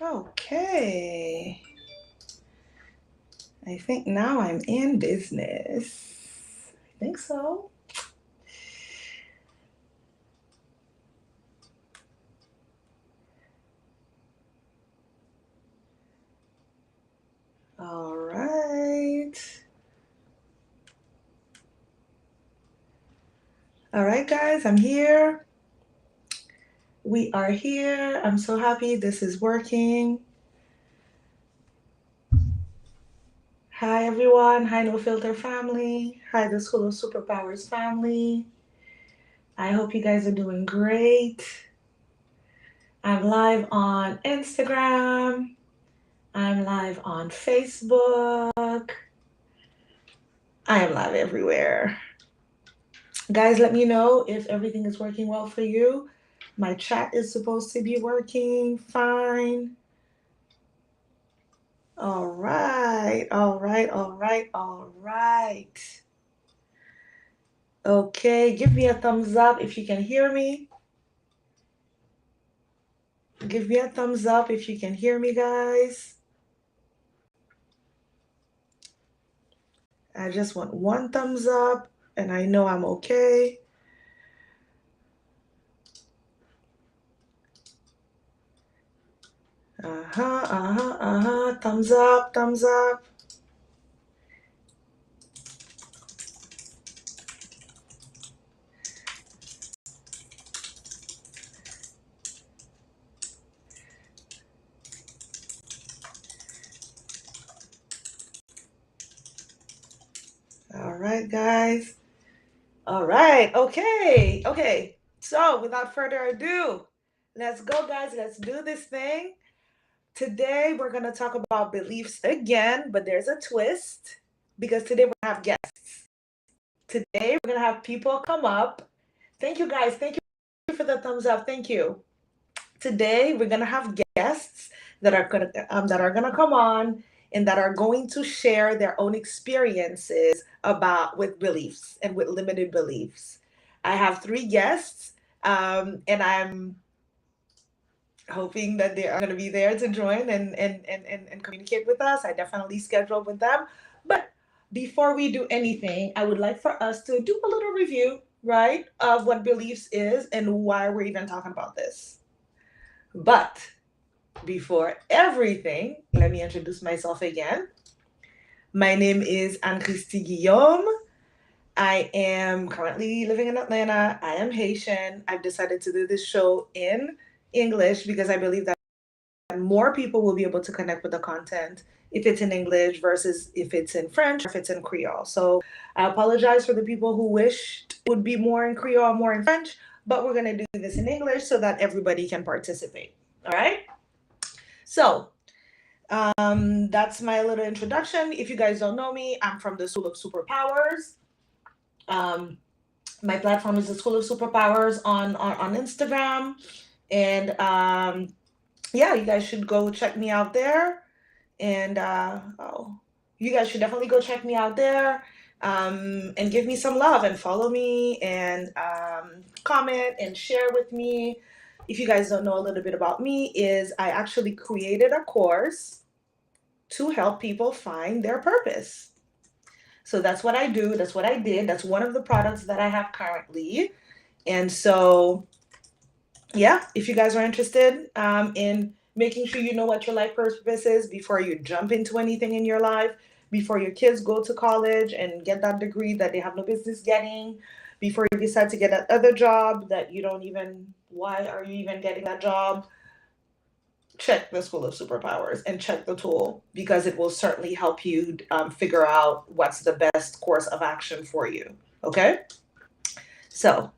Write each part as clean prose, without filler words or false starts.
Okay. I think now I'm in business. I think so. All right. All right, guys, I'm here. We are here. I'm so happy this is working. Hi, everyone. Hi, No Filter family. Hi, the School of Superpowers family. I hope you guys are doing great. I'm live on Instagram. I'm live on Facebook. I am live everywhere. Guys, let me know if everything is working well for you. My chat is supposed to be working fine. All right, all right, all right, all right. Okay, give me a thumbs up if you can hear me. Give me a thumbs up if you can hear me, guys. I just want one thumbs up, and I know I'm okay. Thumbs up, thumbs up. All right, guys. All right, okay, okay. So, without further ado, let's go, guys. Let's do this thing. Today, we're going to talk about beliefs again, but there's a twist because today we have guests. Today, we're going to have people come up. Thank you, guys. Thank you for the thumbs up. Thank you. Today, we're going to have guests that are going to come on and that are going to share their own experiences about with beliefs and with limited beliefs. I have three guests, and I'm hoping that they are going to be there to join and communicate with us. I definitely scheduled with them. But before we do anything, I would like for us to do a little review, right, of what beliefs is and why we're even talking about this. But before everything, let me introduce myself again. My name is Anne-Christie Guillaume. I am currently living in Atlanta. I am Haitian. I've decided to do this show in English because I believe that more people will be able to connect with the content if it's in English versus if it's in French or if it's in Creole. So I apologize for the people who wished it would be more in Creole or more in French, but we're going to do this in English so that everybody can participate. All right? So that's my little introduction. If you guys don't know me, I'm from the School of Superpowers. Um, my platform is the School of Superpowers on Instagram. And yeah, you guys should go check me out there. And you guys should definitely go check me out there, and give me some love and follow me and comment and share with me. If you guys don't know a little bit about me, is I actually created a course to help people find their purpose. So that's what I do. That's what I did. That's one of the products that I have currently. And so, yeah, if you guys are interested in making sure you know what your life purpose is before you jump into anything in your life, before your kids go to college and get that degree that they have no business getting, before you decide to get that other job that you don't even, why are you even getting that job? Check the School of Superpowers and check the tool because it will certainly help you figure out what's the best course of action for you. Okay? So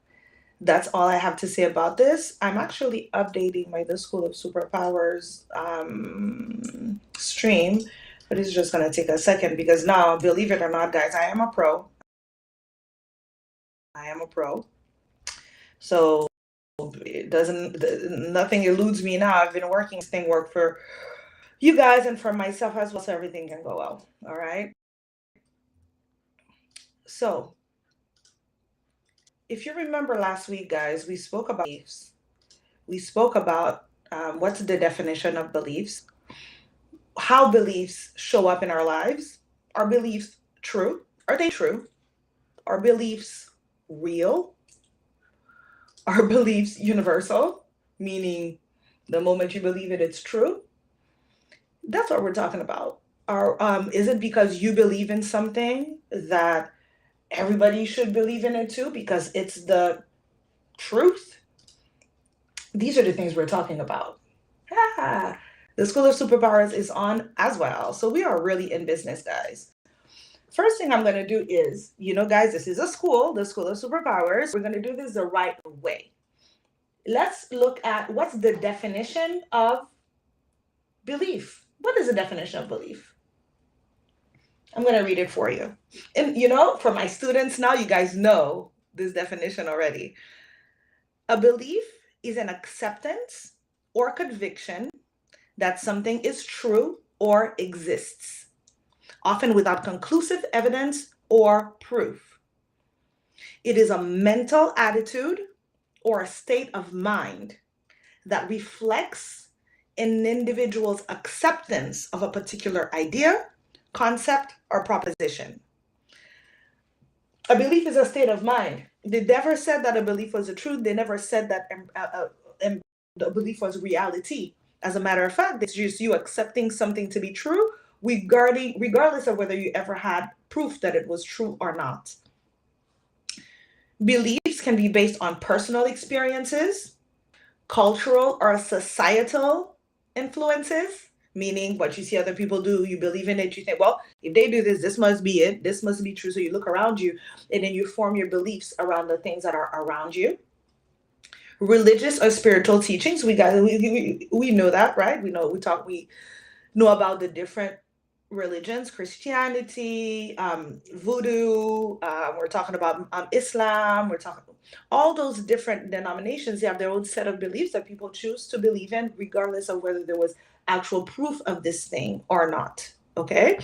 that's all I have to say about this. I'm actually updating my The School of Superpowers stream, but it's just going to take a second because now, believe it or not, guys, I am a pro. I am a pro. So it doesn't, nothing eludes me now. I've been working this thing work for you guys and for myself as well, so everything can go well. All right. So if you remember last week, guys, we spoke about beliefs. We spoke about What's the definition of beliefs? How beliefs show up in our lives. Are beliefs true? Are they true? Are beliefs real? Are beliefs universal? Meaning, the moment you believe it, it's true. That's what we're talking about. Is it because you believe in something that everybody should believe in it too because it's the truth? These are the things we're talking about. Ah, the School of Superpowers is on as well. So we are really in business, guys. First thing I'm going to do is, guys, this is a school, the School of Superpowers. We're going to do this the right way. Let's look at what's the definition of belief. What is the definition of belief? I'm going to read it for you. And, for my students now, you guys know this definition already. A belief is an acceptance or conviction that something is true or exists, often without conclusive evidence or proof. It is a mental attitude or a state of mind that reflects an individual's acceptance of a particular idea, concept, or proposition. A belief is a state of mind. They never said that a belief was the truth. They never said that the belief was reality. As a matter of fact, it's just you accepting something to be true, regardless of whether you ever had proof that it was true or not. Beliefs can be based on personal experiences, cultural or societal influences, meaning what you see other people do, you believe in it, you think, well, if they do this, this must be it, this must be true. So you look around you and then you form your beliefs around the things that are around you. Religious or spiritual teachings, we know that, right? We know about the different religions, Christianity, voodoo, we're talking about Islam, we're talking all those different denominations. They have their own set of beliefs that people choose to believe in, regardless of whether there was actual proof of this thing or not. Okay?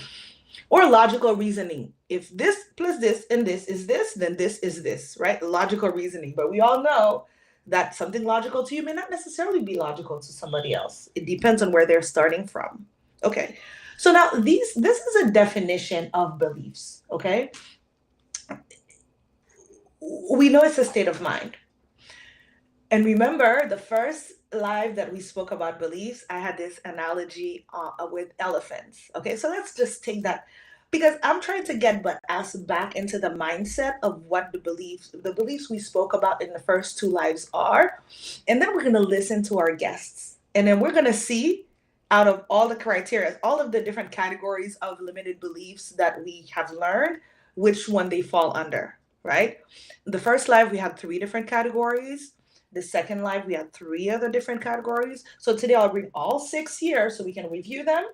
Or logical reasoning. If this plus this and this is this, then this is this, right? Logical reasoning. But we all know that something logical to you may not necessarily be logical to somebody else. It depends on where they're starting from. Okay. So now this is a definition of beliefs, okay? We know it's a state of mind. And remember the first live that we spoke about beliefs, I had this analogy with elephants. Okay, so let's just take that because I'm trying to get us back into the mindset of what the beliefs we spoke about in the first two lives are. And then we're going to listen to our guests. And then we're going to see out of all the criteria, all of the different categories of limited beliefs that we have learned, which one they fall under, right? The first live, we had 3 different categories. The second live, we had 3 other different categories. So today I'll bring all 6 here so we can review them.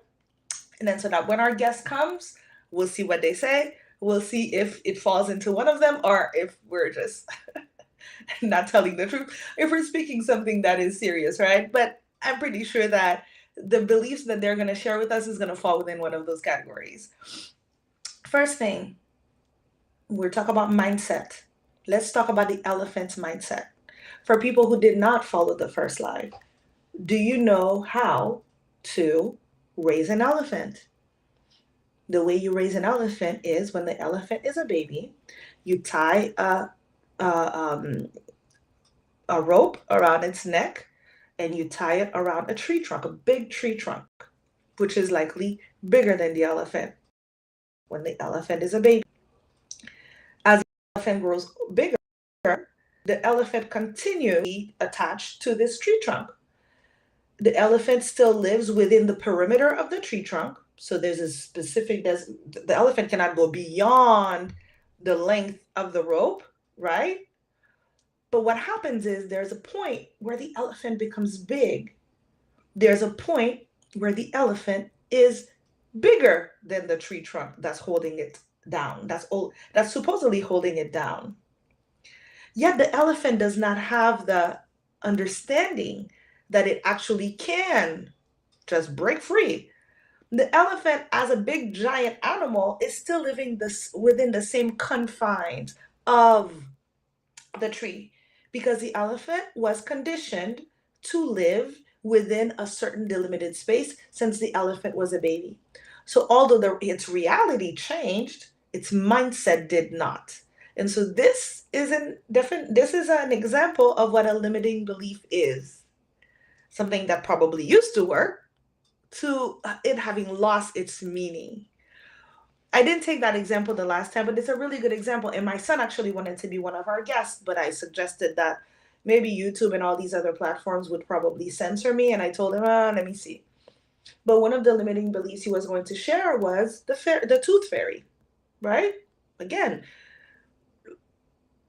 And then so that when our guest comes, we'll see what they say. We'll see if it falls into one of them or if we're just not telling the truth, if we're speaking something that is serious, right? But I'm pretty sure that the beliefs that they're going to share with us is going to fall within one of those categories. First thing, we're talking about mindset. Let's talk about the elephant's mindset. For people who did not follow the first live, do you know how to raise an elephant? The way you raise an elephant is when the elephant is a baby, you tie a rope around its neck and you tie it around a tree trunk, a big tree trunk, which is likely bigger than the elephant when the elephant is a baby. As the elephant grows bigger, the elephant continues to be attached to this tree trunk. The elephant still lives within the perimeter of the tree trunk. So there's a specific, the elephant cannot go beyond the length of the rope, right? But what happens is there's a point where the elephant becomes big. There's a point where the elephant is bigger than the tree trunk that's holding it down. That's supposedly holding it down. Yet the elephant does not have the understanding that it actually can just break free. The elephant, as a big giant animal, is still living within the same confines of the tree because the elephant was conditioned to live within a certain delimited space since the elephant was a baby. So although its reality changed, its mindset did not. And so this is an example of what a limiting belief is. Something that probably used to work to it having lost its meaning. I didn't take that example the last time, but it's a really good example. And my son actually wanted to be one of our guests, but I suggested that maybe YouTube and all these other platforms would probably censor me. And I told him, let me see. But one of the limiting beliefs he was going to share was the tooth fairy, right? Again,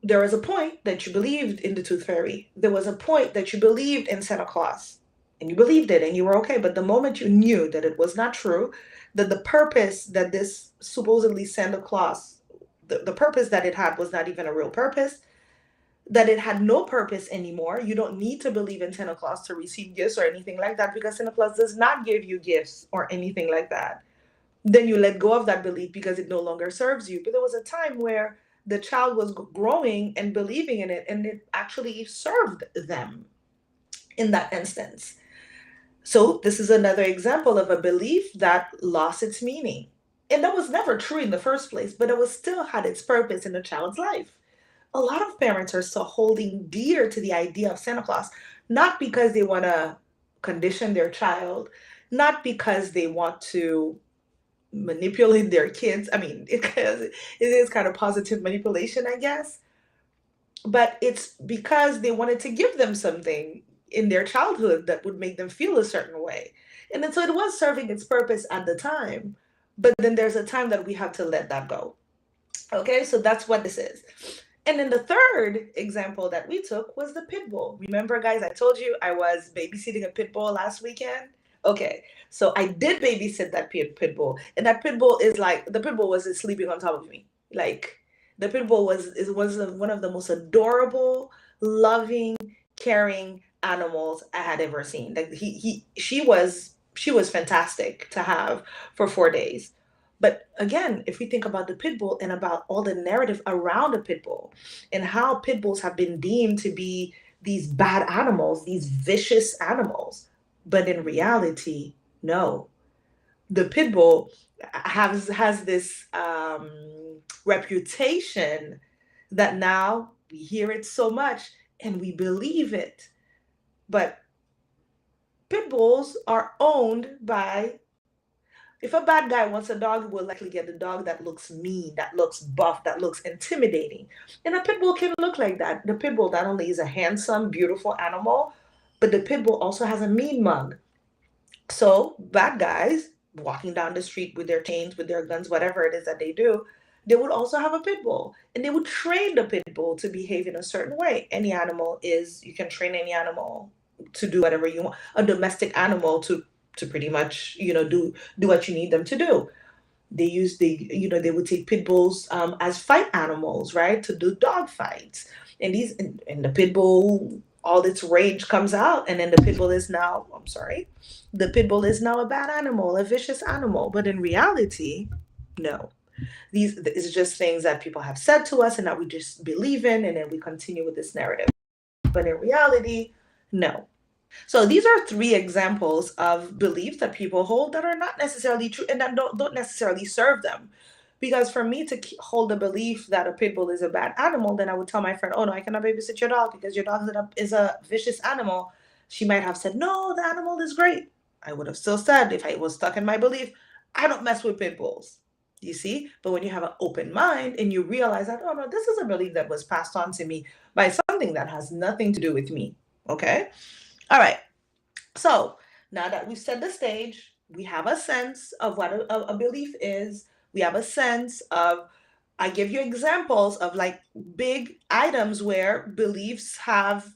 there was a point that you believed in the tooth fairy. There was a point that you believed in Santa Claus, and you believed it and you were okay. But the moment you knew that it was not true, that the purpose that this supposedly Santa Claus, the purpose that it had was not even a real purpose, that it had no purpose anymore. You don't need to believe in Santa Claus to receive gifts or anything like that, because Santa Claus does not give you gifts or anything like that. Then you let go of that belief because it no longer serves you. But there was a time where the child was growing and believing in it, and it actually served them in that instance. So this is another example of a belief that lost its meaning. And that was never true in the first place, but it was still had its purpose in the child's life. A lot of parents are still holding dear to the idea of Santa Claus, not because they want to condition their child, not because they want to manipulate their kids. I mean, it is kind of positive manipulation, I guess, but it's because they wanted to give them something in their childhood that would make them feel a certain way. And then so it was serving its purpose at the time, but then there's a time that we have to let that go. Okay, so that's what this is. And then the third example that we took was the pit bull. Remember, guys, I told you I was babysitting a pit bull last weekend? Okay, so I did babysit that pit bull. And that pit bull is like, the pit bull was sleeping on top of me. Like, the pit bull was one of the most adorable, loving, caring animals I had ever seen. Like she was fantastic to have for 4 days. But again, if we think about the pit bull and about all the narrative around the pit bull and how pit bulls have been deemed to be these bad animals, these vicious animals, but in reality, no. The pit bull has this reputation that now we hear it so much and we believe it. But pit bulls are owned by, if a bad guy wants a dog, he will likely get a dog that looks mean, that looks buff, that looks intimidating. And a pit bull can look like that. The pit bull not only is a handsome, beautiful animal, but the pit bull also has a mean mug. So bad guys walking down the street with their chains, with their guns, whatever it is that they do, they would also have a pit bull. And they would train the pit bull to behave in a certain way. Any animal is, you can train any animal to do whatever you want. A domestic animal to pretty much, do what you need them to do. They would take pit bulls as fight animals, right? To do dog fights. And the pit bull, all its rage comes out, and then the pit bull is now, I'm sorry, the pit bull is now a bad animal, a vicious animal. But in reality, no. These is just things that people have said to us and that we just believe in, and then we continue with this narrative. But in reality, no. So these are three examples of beliefs that people hold that are not necessarily true and that don't necessarily serve them. Because for me to hold the belief that a pit bull is a bad animal, then I would tell my friend, oh no, I cannot babysit your dog because your dog is a vicious animal. She might have said, no, the animal is great. I would have still said, if I was stuck in my belief, I don't mess with pit bulls. You see? But when you have an open mind and you realize that, oh no, this is a belief that was passed on to me by something that has nothing to do with me. Okay? All right. So now that we've set the stage, we have a sense of what a belief is. We have a sense of, I give you examples of like big items where beliefs have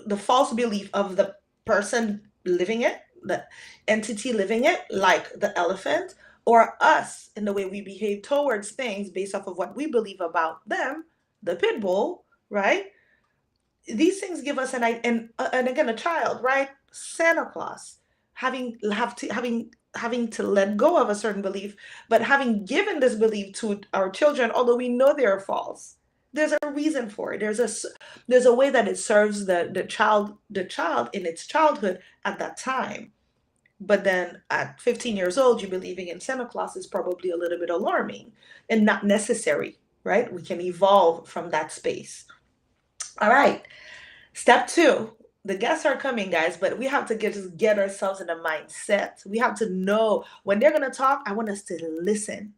the false belief of the person living it, the entity living it, like the elephant, or us in the way we behave towards things based off of what we believe about them, the pit bull, right? These things give us and again, a child, right? Santa Claus, having to let go of a certain belief, but having given this belief to our children, although we know they are false, There's a reason for it. There's a way that it serves the child in its childhood at that time. But then at 15 years old, you believing in Santa Claus is probably a little bit alarming and not necessary, right? We can evolve from that space. All right. Step two. The guests are coming, guys, but we have to just get ourselves in a mindset. We have to know when they're going to talk, I want us to listen.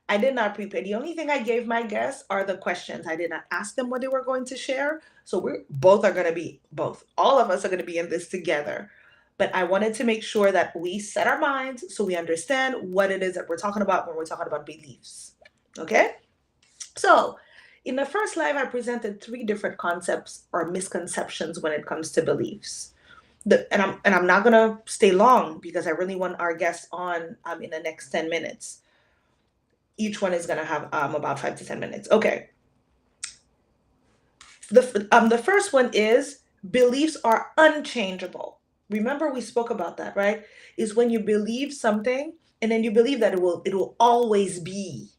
I did not prepare. The only thing I gave my guests are the questions. I did not ask them what they were going to share. So we're both are going to be both. All of us are going to be in this together. But I wanted to make sure that we set our minds so we understand what it is that we're talking about when we're talking about beliefs. Okay? So, in the first live, I presented three different concepts or misconceptions when it comes to beliefs. And I'm not gonna stay long because I really want our guests on in the next 10 minutes. Each one is gonna have about 5 to 10 minutes. Okay. The first one is beliefs are unchangeable. Remember we spoke about that, right? Is when you believe something and then you believe that it will always be,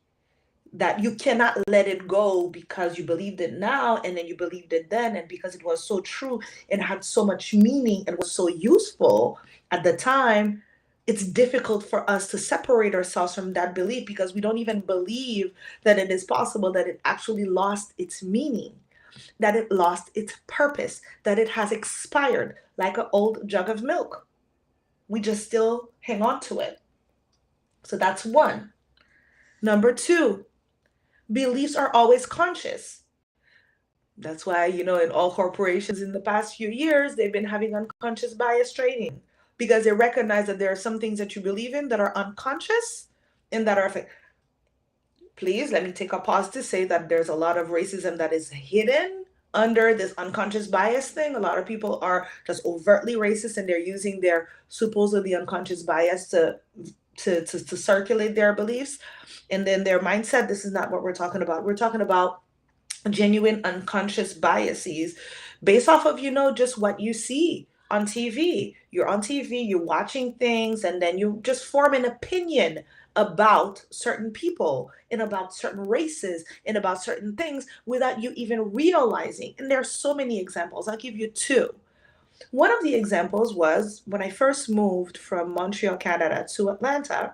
that you cannot let it go because you believed it now and then you believed it then, and because it was so true and had so much meaning and was so useful at the time, it's difficult for us to separate ourselves from that belief because we don't even believe that it is possible that it actually lost its meaning, that it lost its purpose, that it has expired like an old jug of milk. We just still hang on to it. So that's one. Number two, beliefs are always conscious. That's why, in all corporations in the past few years, they've been having unconscious bias training because they recognize that there are some things that you believe in that are unconscious and that are. Please let me take a pause to say that there's a lot of racism that is hidden under this unconscious bias thing. A lot of people are just overtly racist and they're using their supposedly unconscious bias to circulate their beliefs and then their mindset. This is not what we're talking about. We're talking about genuine unconscious biases based off of just what you see on TV. You're on TV, you're watching things, and then you just form an opinion about certain people and about certain races and about certain things without you even realizing. And there are so many examples. I'll give you two. One of the examples was when I first moved from Montreal, Canada to Atlanta.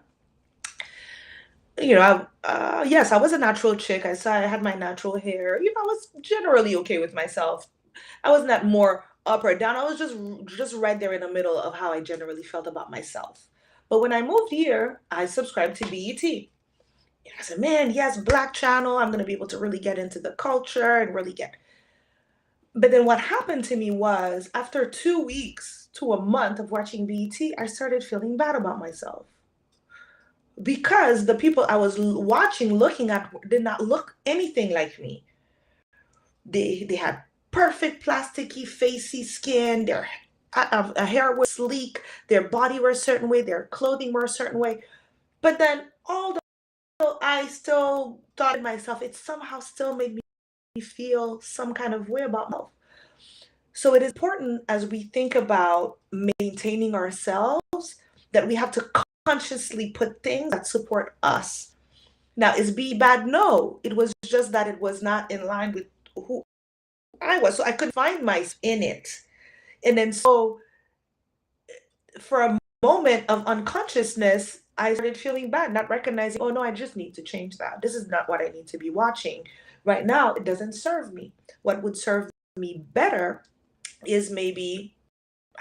Yes, I was a natural chick. I had my natural hair. I was generally okay with myself. I wasn't that more up or down. I was just right there in the middle of how I generally felt about myself. But when I moved here, I subscribed to BET. I said, man, yes, Black Channel. I'm going to be able to really get into the culture and really get. But then what happened to me was after 2 weeks to a month of watching BET, I started feeling bad about myself because the people I was watching, looking at, did not look anything like me. They had perfect plasticky, facey skin. Their hair was sleek. Their body were a certain way. Their clothing were a certain way. But then, although I still thought to myself, it somehow still made me feel some kind of way about myself. So it is important as we think about maintaining ourselves that we have to consciously put things that support us. Now, is B bad? No, it was just that it was not in line with who I was. So I couldn't find myself in it. And then so for a moment of unconsciousness, I started feeling bad, not recognizing, oh no, I just need to change that. This is not what I need to be watching. Right now, it doesn't serve me. What would serve me better is maybe,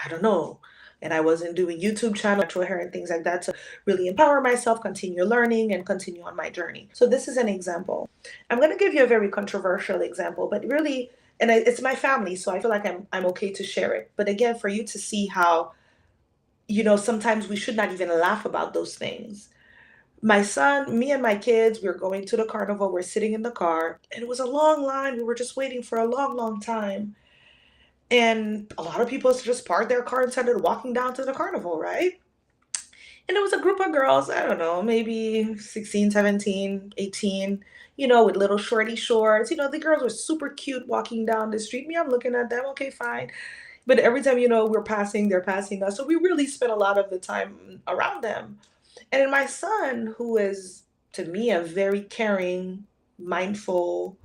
I don't know, and I wasn't doing YouTube channel, natural hair and things like that to really empower myself, continue learning and continue on my journey. So this is an example. I'm going to give you a very controversial example, but really, and it's my family, so I feel like I'm okay to share it. But again, for you to see how, sometimes we should not even laugh about those things. My son, me and my kids, we were going to the carnival. We're sitting in the car, and it was a long line. We were just waiting for a long, long time. And a lot of people just parked their car and started walking down to the carnival, right? And it was a group of girls, I don't know, maybe 16, 17, 18, with little shorty shorts. The girls were super cute walking down the street. Me, I'm looking at them, okay, fine. But every time, we're passing, they're passing us. So we really spent a lot of the time around them. And then my son, who is, to me, a very caring, mindful,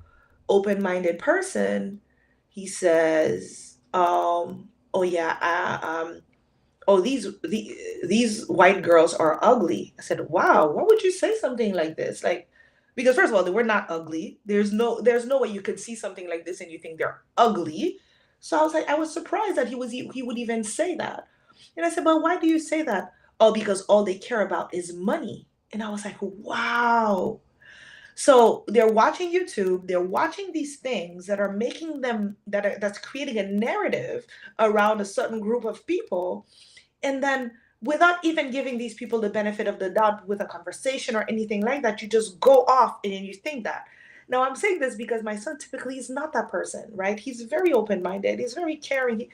open-minded person, he says, oh yeah, oh, these white girls are ugly. I said, wow, why would you say something like this? Like, because first of all, they were not ugly. There's no way you could see something like this and you think they're ugly. So I was like, I was surprised that he would even say that. And I said, but why do you say that? Oh, because all they care about is money. And I was like, wow. So they're watching YouTube, they're watching these things that are making them that's creating a narrative around a certain group of people, and then without even giving these people the benefit of the doubt with a conversation or anything like that, you just go off and then you think that. Now I'm saying this because my son typically is not that person, right? He's very open-minded, he's very caring.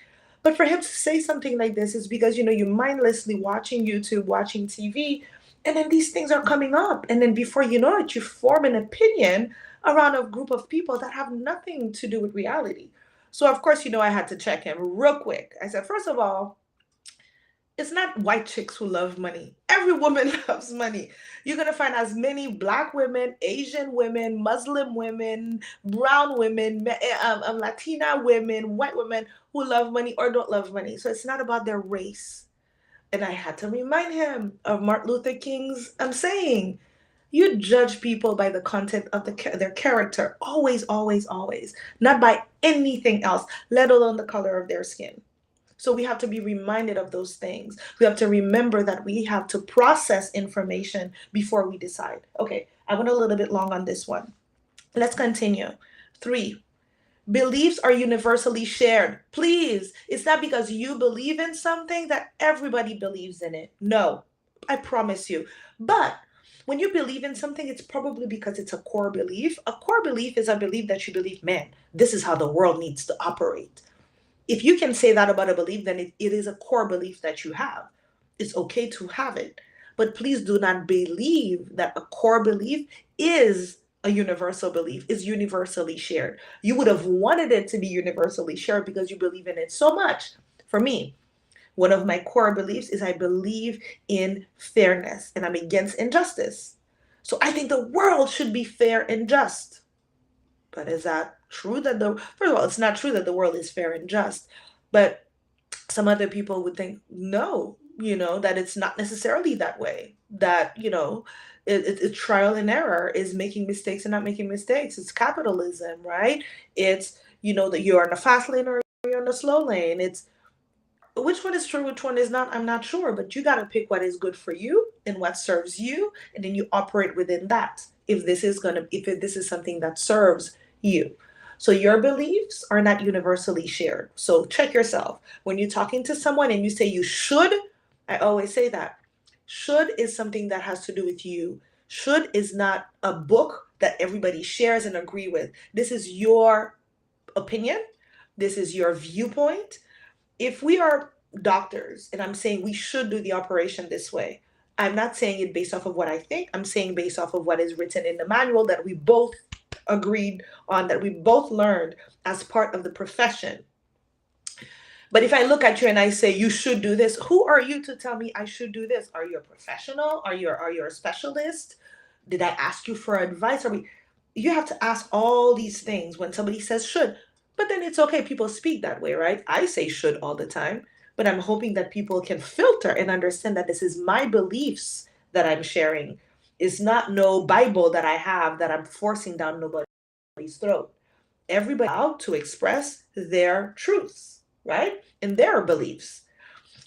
But for him to say something like this is because you're mindlessly watching YouTube, watching TV, and then these things are coming up, and then before you know it, you form an opinion around a group of people that have nothing to do with reality. So of course, I had to check him real quick. I said, first of all, it's not white chicks who love money. Every woman loves money. You're going to find as many black women, Asian women, Muslim women, brown women, Latina women, white women who love money or don't love money. So it's not about their race. And I had to remind him of Martin Luther King's saying. You judge people by the content of their character. Always, always, always. Not by anything else, let alone the color of their skin. So we have to be reminded of those things. We have to remember that we have to process information before we decide. Okay, I went a little bit long on this one. Let's continue. 3, beliefs are universally shared. Please, it's not because you believe in something that everybody believes in it. No, I promise you. But when you believe in something, it's probably because it's a core belief. A core belief is a belief that you believe, man, this is how the world needs to operate. If you can say that about a belief, then it is a core belief that you have. It's okay to have it. But please do not believe that a core belief is a universal belief, is universally shared. You would have wanted it to be universally shared because you believe in it so much. For me, one of my core beliefs is I believe in fairness and I'm against injustice. So I think the world should be fair and just. But is that true that first of all, it's not true that the world is fair and just, but some other people would think, no, that it's not necessarily that way, that, it's trial and error, is making mistakes and not making mistakes. It's capitalism, right? It's, that you're in a fast lane or you're in a slow lane. It's which one is true, which one is not, I'm not sure, but you got to pick what is good for you and what serves you, and then you operate within that. If this is something that serves you. So your beliefs are not universally shared. So check yourself. When you're talking to someone and you say you should, I always say that. Should is something that has to do with you. Should is not a book that everybody shares and agree with. This is your opinion. This is your viewpoint. If we are doctors and I'm saying we should do the operation this way, I'm not saying it based off of what I think. I'm saying based off of what is written in the manual that we both agreed on, that we both learned as part of the profession. But if I look at you and I say you should do this, who are you to tell me I should do this? Are you a professional? Are you a specialist? Did I ask you for advice? You have to ask all these things when somebody says should. But then it's okay, people speak that way, right? I say should all the time, but I'm hoping that people can filter and understand that this is my beliefs that I'm sharing. It's not no Bible that I have that I'm forcing down nobody's throat. Everybody out to express their truths, right? And their beliefs.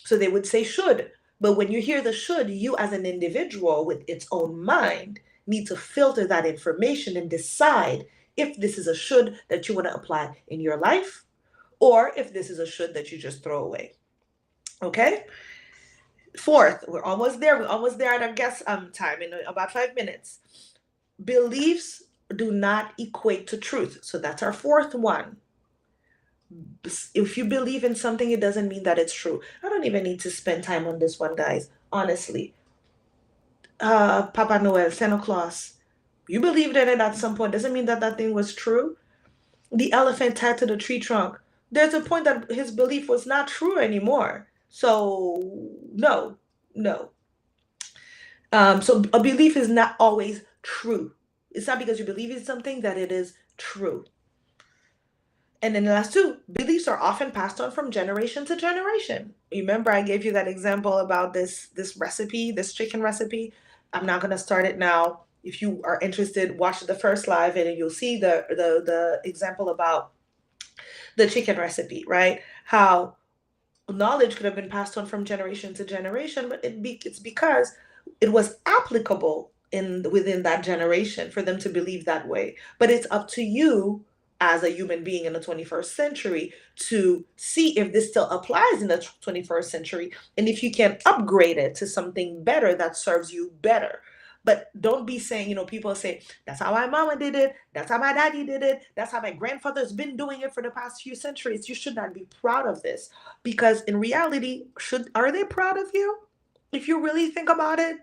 So they would say should. But when you hear the should, you as an individual with its own mind need to filter that information and decide if this is a should that you want to apply in your life or if this is a should that you just throw away. Okay? 4th, we're almost there. We're almost there at our guest time in about 5 minutes. Beliefs do not equate to truth. So that's our 4th one. If you believe in something, it doesn't mean that it's true. I don't even need to spend time on this one, guys. Honestly. Papa Noel, Santa Claus, you believed in it at some point. Doesn't mean that that thing was true. The elephant tied to the tree trunk. There's a point that his belief was not true anymore. So no, no. So a belief is not always true. It's not because you believe in something that it is true. And then the last two, beliefs are often passed on from generation to generation. Remember, I gave you that example about this recipe, this chicken recipe. I'm not gonna start it now. If you are interested, watch the first live and you'll see the example about the chicken recipe, right? How knowledge could have been passed on from generation to generation, but it's because it was applicable in within that generation for them to believe that way. But it's up to you as a human being in the 21st century to see if this still applies in the 21st century and if you can upgrade it to something better that serves you better. But don't be saying, people say, that's how my mama did it, that's how my daddy did it, that's how my grandfather's been doing it for the past few centuries. You should not be proud of this, because in reality, should are they proud of you if you really think about it?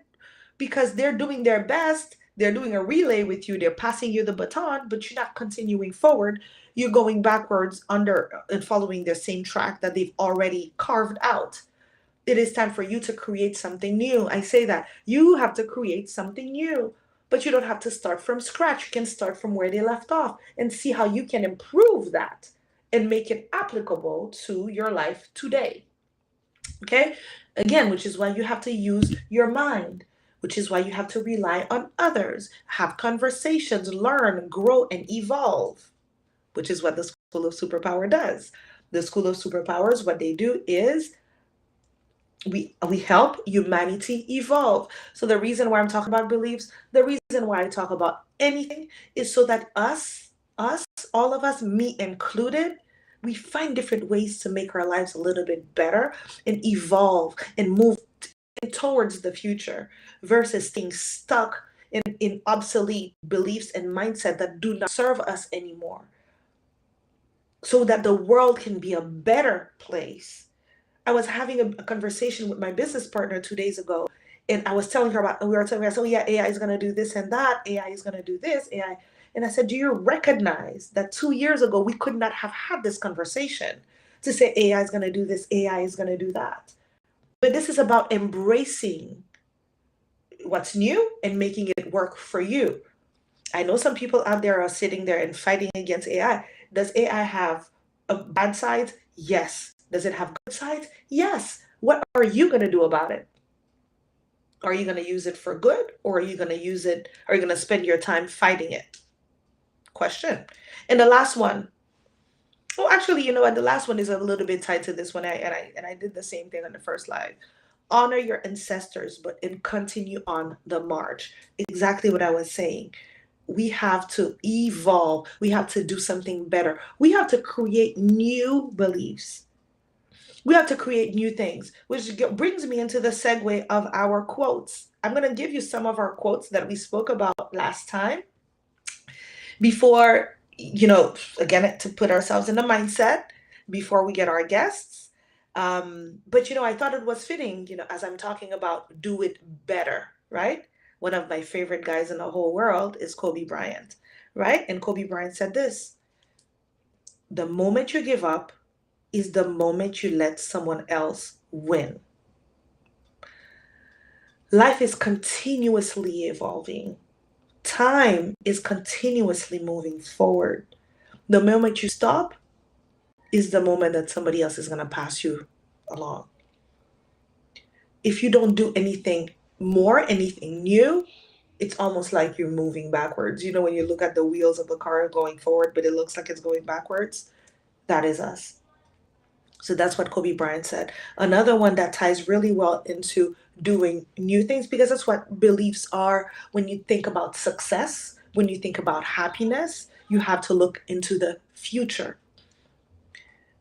Because they're doing their best, they're doing a relay with you, they're passing you the baton, but you're not continuing forward. You're going backwards under and following the same track that they've already carved out. It is time for you to create something new. I say that you have to create something new, but you don't have to start from scratch. You can start from where they left off and see how you can improve that and make it applicable to your life today. Okay? Again, which is why you have to use your mind, which is why you have to rely on others, have conversations, learn, grow, and evolve, which is what the School of Superpower does. The School of Superpowers, what they do is we help humanity evolve. So the reason why I'm talking about beliefs, the reason why I talk about anything is so that us, all of us, me included, we find different ways to make our lives a little bit better and evolve and move towards the future versus staying stuck in obsolete beliefs and mindset that do not serve us anymore, so that the world can be a better place. I was having a conversation with my business partner 2 days ago, and I was telling her about, we were telling her, so yeah, AI is going to do this and that, AI is going to do this, AI. And I said, do you recognize that 2 years ago, we could not have had this conversation to say AI is going to do this, AI is going to do that. But this is about embracing what's new and making it work for you. I know some people out there are sitting there and fighting against AI. Does AI have a bad sides? Yes. Does it have good sides? Yes. What are you going to do about it? Are you going to use it for good, or are you going to use it? Are you going to spend your time fighting it? Question. And the last one. Oh, actually, you know what? The last one is a little bit tied to this one. I did the same thing on the first live. Honor your ancestors, but and continue on the march. Exactly what I was saying. We have to evolve. We have to do something better. We have to create new beliefs. We have to create new things, which brings me into the segue of our quotes. I'm going to give you some of our quotes that we spoke about last time before, again, to put ourselves in the mindset before we get our guests. But, I thought it was fitting, as I'm talking about do it better, right? One of my favorite guys in the whole world is Kobe Bryant, right? And Kobe Bryant said this: the moment you give up is the moment you let someone else win. Life is continuously evolving. Time is continuously moving forward. The moment you stop is the moment that somebody else is going to pass you along. If you don't do anything more, anything new, it's almost like you're moving backwards. When you look at the wheels of the car going forward, but it looks like it's going backwards, that is us. So that's what Kobe Bryant said. Another one that ties really well into doing new things, because that's what beliefs are. When you think about success, when you think about happiness, you have to look into the future.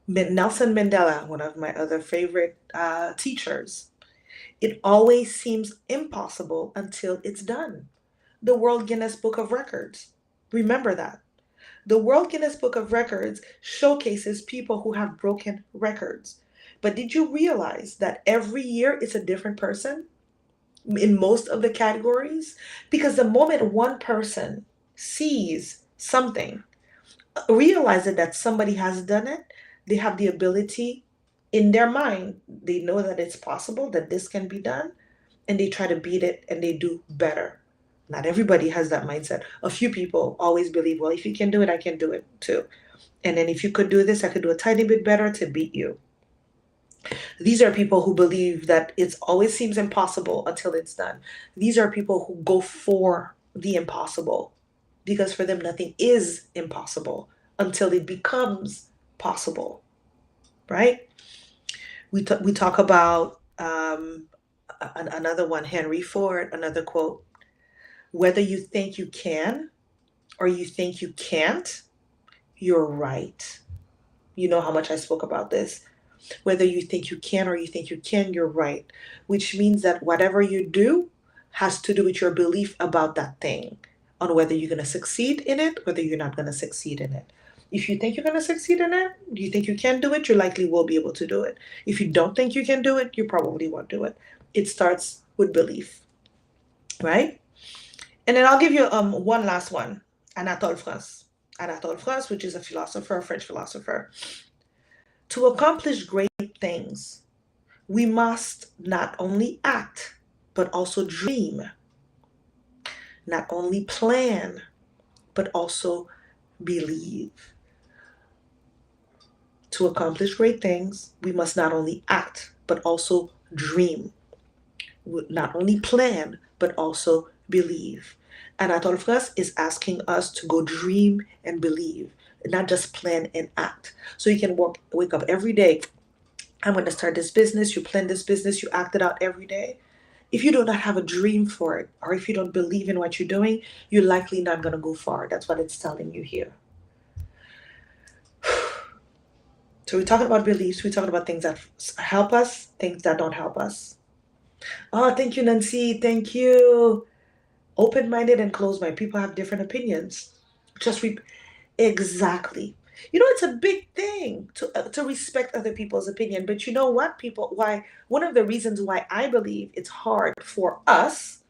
Nelson Mandela, one of my other favorite teachers, it always seems impossible until it's done. The World Guinness Book of Records. Remember that. The World Guinness Book of Records showcases people who have broken records. But did you realize that every year it's a different person in most of the categories? Because the moment one person sees something, realizing that somebody has done it, they have the ability in their mind, they know that it's possible, that this can be done, and they try to beat it and they do better. Not everybody has that mindset. A few people always believe, well, if you can do it, I can do it too. And then if you could do this, I could do a tiny bit better to beat you. These are people who believe that it always seems impossible until it's done. These are people who go for the impossible because for them, nothing is impossible until it becomes possible, right? We talk about another one, Henry Ford, another quote: whether you think you can or you think you can't, you're right. You know how much I spoke about this. Whether you think you can or you think you can, you're right. Which means that whatever you do has to do with your belief about that thing, on whether you're going to succeed in it, whether you're not going to succeed in it. If you think you're going to succeed in it, you think you can do it, you likely will be able to do it. If you don't think you can do it, you probably won't do it. It starts with belief, right? And then I'll give you one last one. Anatole France. Anatole France, which is a philosopher, a French philosopher. To accomplish great things, we must not only act, but also dream, not only plan, but also believe. To accomplish great things, we must not only act, but also dream, not only plan, but also believe. Anatole France is asking us to go dream and believe, not just plan and act. So you can wake up every day. I'm going to start this business. You plan this business, you act it out every day. If you do not have a dream for it, or if you don't believe in what you're doing, you're likely not going to go far. That's what it's telling you here. So we're talking about beliefs. We're talking about things that help us, things that don't help us. Oh, thank you, Nancy. Thank you. Open-minded and closed-minded. People have different opinions. Just exactly. You know, it's a big thing to respect other people's opinion. But you know what, people? Why? One of the reasons why I believe it's hard for us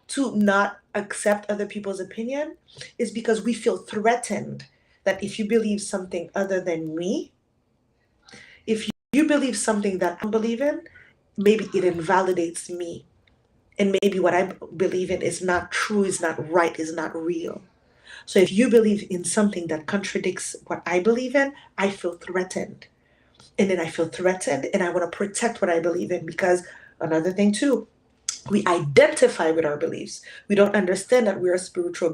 to not accept other people's opinion is because we feel threatened that if you believe something other than me, if you believe something that I don't believe in, maybe it invalidates me. And maybe what I believe in is not true, is not right, is not real. So if you believe in something that contradicts what I believe in, I feel threatened. And then I feel threatened and I want to protect what I believe in because another thing too, we identify with our beliefs. We don't understand that we're spiritual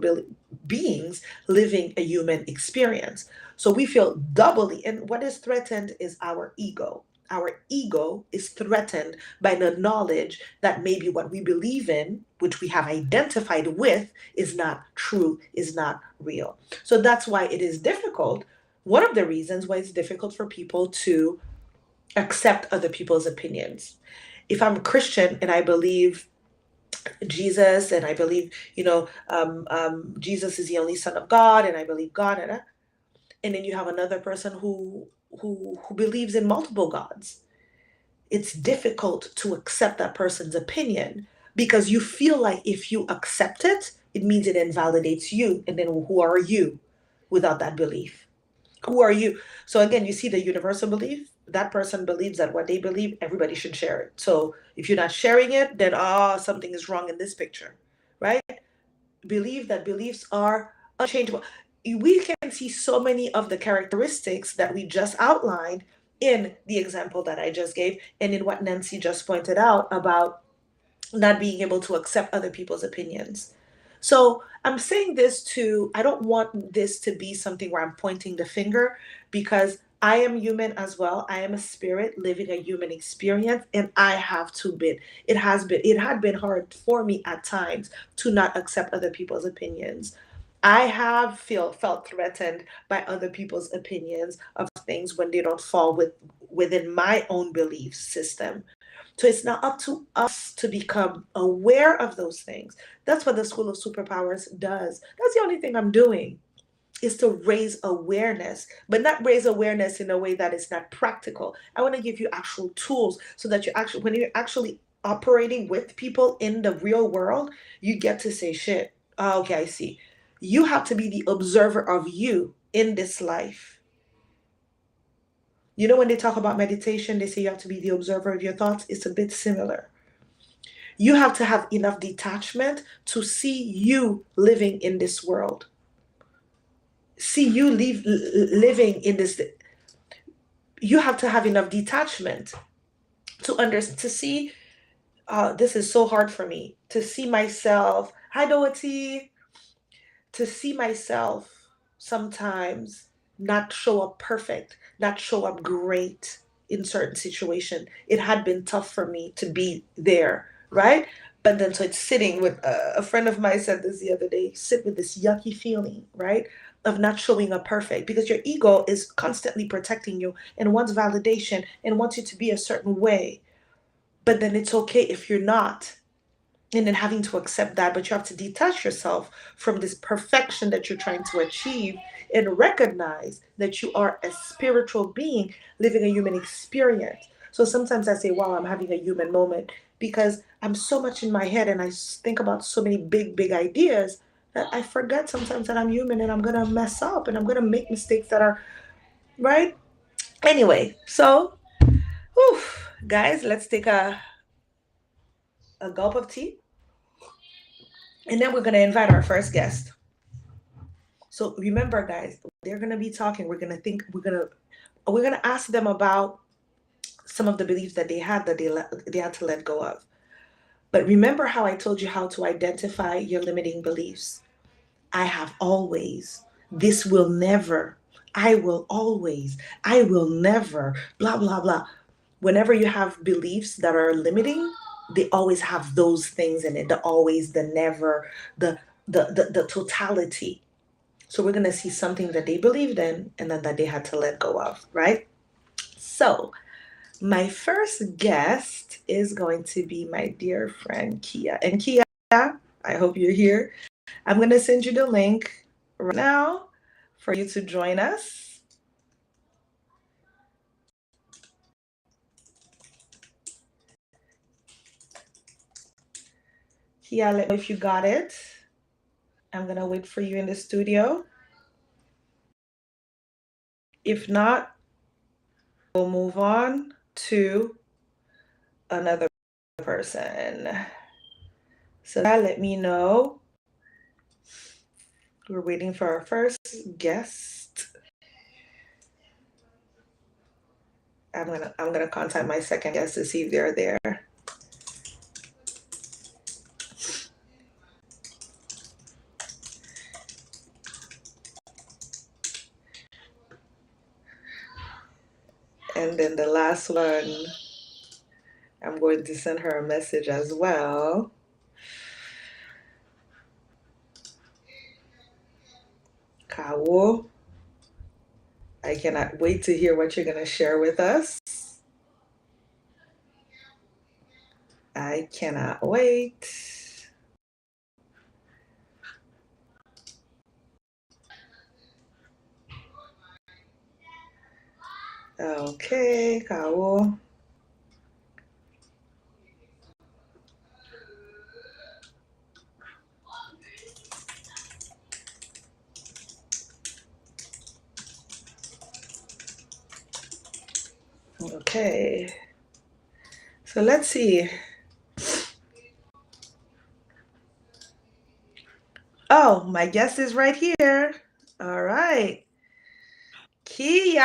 beings living a human experience. So we feel doubly, and what is threatened is our ego. Our ego is threatened by the knowledge that maybe what we believe in, which we have identified with, is not true, is not real. So that's why it is difficult. One of the reasons why it's difficult for people to accept other people's opinions. If I'm a Christian and I believe Jesus and I believe, Jesus is the only Son of God and I believe God, and then you have another person who believes in multiple gods. It's difficult to accept that person's opinion because you feel like if you accept it, it means it invalidates you. And then who are you without that belief? Who are you? So again, you see the universal belief. That person believes that what they believe, everybody should share it. So if you're not sharing it, then something is wrong in this picture, right? Believe that beliefs are unchangeable. We can see so many of the characteristics that we just outlined in the example that I just gave, and in what Nancy just pointed out about not being able to accept other people's opinions. So I'm saying this I don't want this to be something where I'm pointing the finger because I am human as well. I am a spirit living a human experience and I have to it had been hard for me at times to not accept other people's opinions. I have felt threatened by other people's opinions of things when they don't fall within my own belief system. So it's now up to us to become aware of those things. That's what the School of Superpowers does. That's the only thing I'm doing is to raise awareness, but not raise awareness in a way that is not practical. I want to give you actual tools so that when you're actually operating with people in the real world, you get to say, shit, okay, I see. You have to be the observer of you in this life. You know, when they talk about meditation, they say you have to be the observer of your thoughts. It's a bit similar. You have to have enough detachment to see you living in this world. see you living in this. You have to have enough detachment to see. This is so hard for me to see myself. Hi, Doherty. To see myself sometimes not show up perfect, not show up great in certain situation. It had been tough for me to be there, right? But then so it's sitting with a friend of mine said this the other day, sit with this yucky feeling, right? Of not showing up perfect because your ego is constantly protecting you and wants validation and wants you to be a certain way. But then it's okay if you're not, and then having to accept that, but you have to detach yourself from this perfection that you're trying to achieve and recognize that you are a spiritual being living a human experience. So sometimes I say, wow, I'm having a human moment because I'm so much in my head and I think about so many big ideas that I forget sometimes that I'm human and I'm gonna mess up and I'm gonna make mistakes that are right. Anyway, so whew, guys, let's take a gulp of tea and then we're gonna invite our first guest. So remember, guys, they're gonna be talking. We're gonna ask them about some of the beliefs that they had that they had to let go of. But remember how I told you how to identify your limiting beliefs. I have always. This will never. I will always. I will never. Blah blah blah. Whenever you have beliefs that are limiting, they always have those things in it. The always, the never, the the totality. So we're going to see something that they believed in and then that they had to let go of, right? So my first guest is going to be my dear friend Kia. And Kia, I hope you're here. I'm going to send you the link right now for you to join us. Kia, let me know if you got it. I'm going to wait for you in the studio. If not, we'll move on to another person. So let me know. We're waiting for our first guest. I'm gonna contact my second guest to see if they're there. And then the last one, I'm going to send her a message as well. Kawo, I cannot wait to hear what you're gonna share with us. I cannot wait. Okay, Kawo. Okay. So let's see. Oh, my guest is right here. All right. Kia.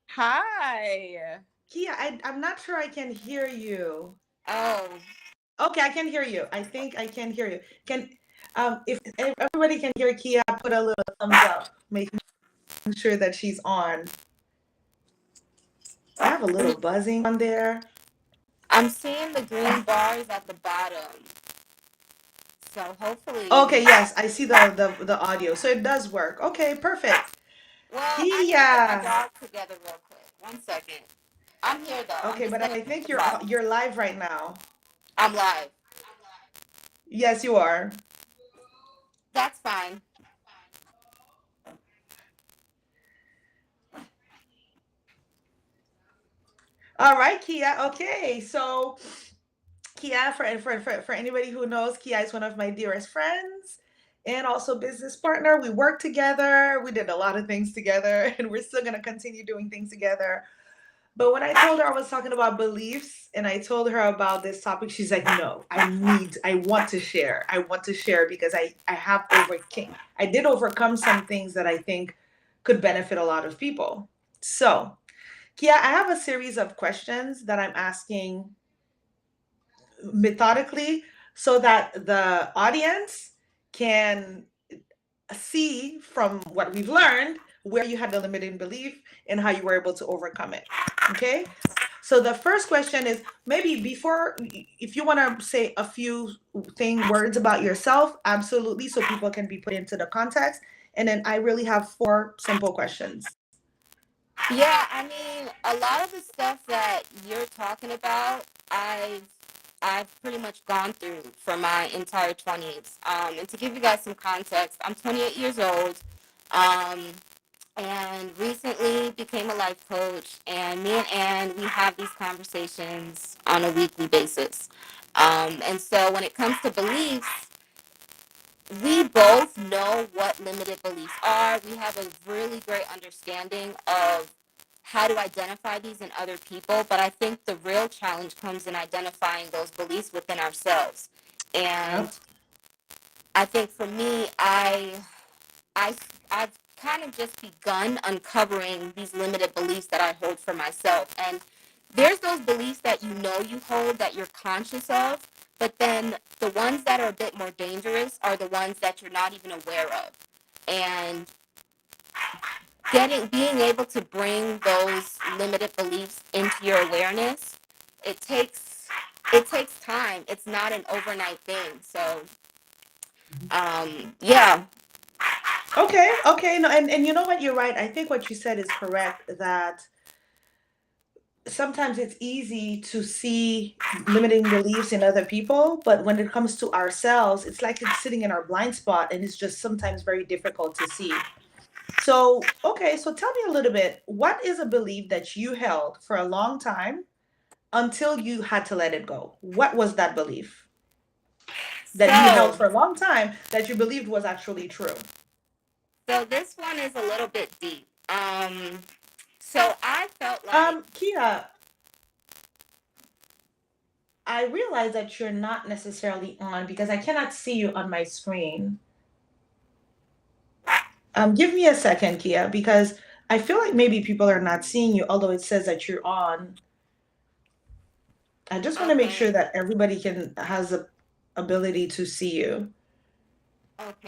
Hi. Kia, I'm not sure I can hear you. Oh, Okay, I can hear you. I think I can hear you. Can if everybody can hear Kia, put a little thumbs up, making sure that she's on. I have a little buzzing on there. I'm seeing the green bars at the bottom. So hopefully, Okay, yes, I see the audio. So it does work. Okay, perfect. well, I gotta get my Kia. dog together real quick. 1 second. I'm here though. I'm Okay, just but gonna I think the bottom. you're live right now. I'm live. Yes, you are. That's fine. All right, Kia. Okay, so Kia, for anybody who knows, Kia is one of my dearest friends and also business partner. We work together. We did a lot of things together, and we're still gonna continue doing things together. But when I told her I was talking about beliefs and I told her about this topic, she's like, no, I want to share. I want to share because I did overcome some things that I think could benefit a lot of people. So, Kia, I have a series of questions that I'm asking methodically so that the audience can see from what we've learned where you had the limiting belief and how you were able to overcome it. Okay. So the first question is maybe before, if you want to say a few words about yourself, absolutely, so people can be put into the context. And then I really have four simple questions. Yeah, I mean, a lot of the stuff that you're talking about, I've pretty much gone through for my entire 20s. And to give you guys some context, I'm 28 years old. Um, and recently became a life coach, and me and Ann, we have these conversations on a weekly basis. And so when it comes to beliefs, we both know what limited beliefs are. We have a really great understanding of how to identify these in other people, but I think the real challenge comes in identifying those beliefs within ourselves. And Yep. I think for me, I I've kind of just begun uncovering these limited beliefs that I hold for myself. And there's those beliefs that you know you hold that you're conscious of, but then the ones that are a bit more dangerous are the ones that you're not even aware of. And being able to bring those limited beliefs into your awareness, it takes it takes time. It's not an overnight thing. So yeah. Okay. Okay. No, and you know what? You're right. I think what you said is correct that sometimes it's easy to see limiting beliefs in other people, but when it comes to ourselves, it's like it's sitting in our blind spot and it's just sometimes very difficult to see. So, okay, so tell me a little bit, what is a belief that you held for a long time until you had to let it go? What was that belief that you held So for a long time that you believed was actually true? So this one is a little bit deep. So I felt like, Kia, I realize that you're not necessarily on because I cannot see you on my screen. Give me a second, Kia, because I feel like maybe people are not seeing you, although it says that you're on. I just want to make okay, sure that everybody can has the ability to see you.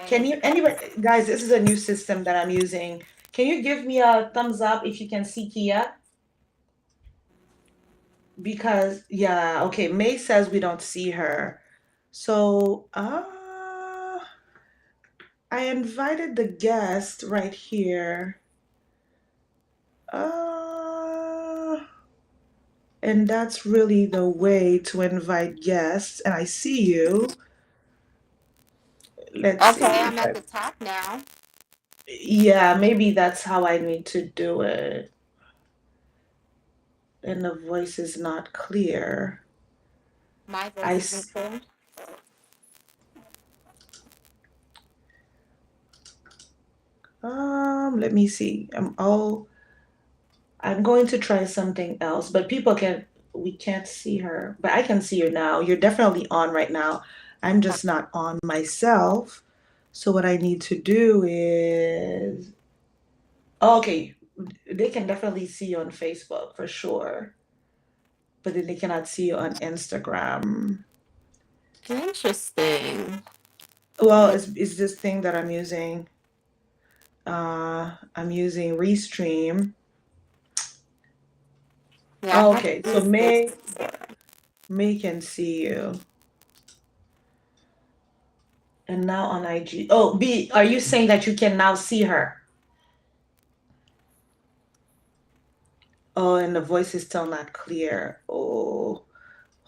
Can okay, you, anybody, guys, this is a new system that I'm using. Can you give me a thumbs up if you can see Kia? Because, yeah, okay, May says we don't see her. So, I invited the guest right here. Uh, and that's really the way to invite guests. And I see you. Let's okay, see I'm if at I, the top now. yeah, maybe that's how I need to do it. And the voice is not clear. My I, voice isn't s- clear. let me see. I'm going to try something else, but we can't see her, but I can see you now. You're definitely on right now. I'm just not on myself. So what I need to do is, okay, they can definitely see you on Facebook for sure, but then they cannot see you on Instagram. Interesting. Well, Hmm. it's this thing that I'm using. I'm using Restream. Yeah, I Oh, haven't okay, so used this before. May can see you. And now on IG. Oh, B, are you saying that you can now see her? Oh, and the voice is still not clear. Oh,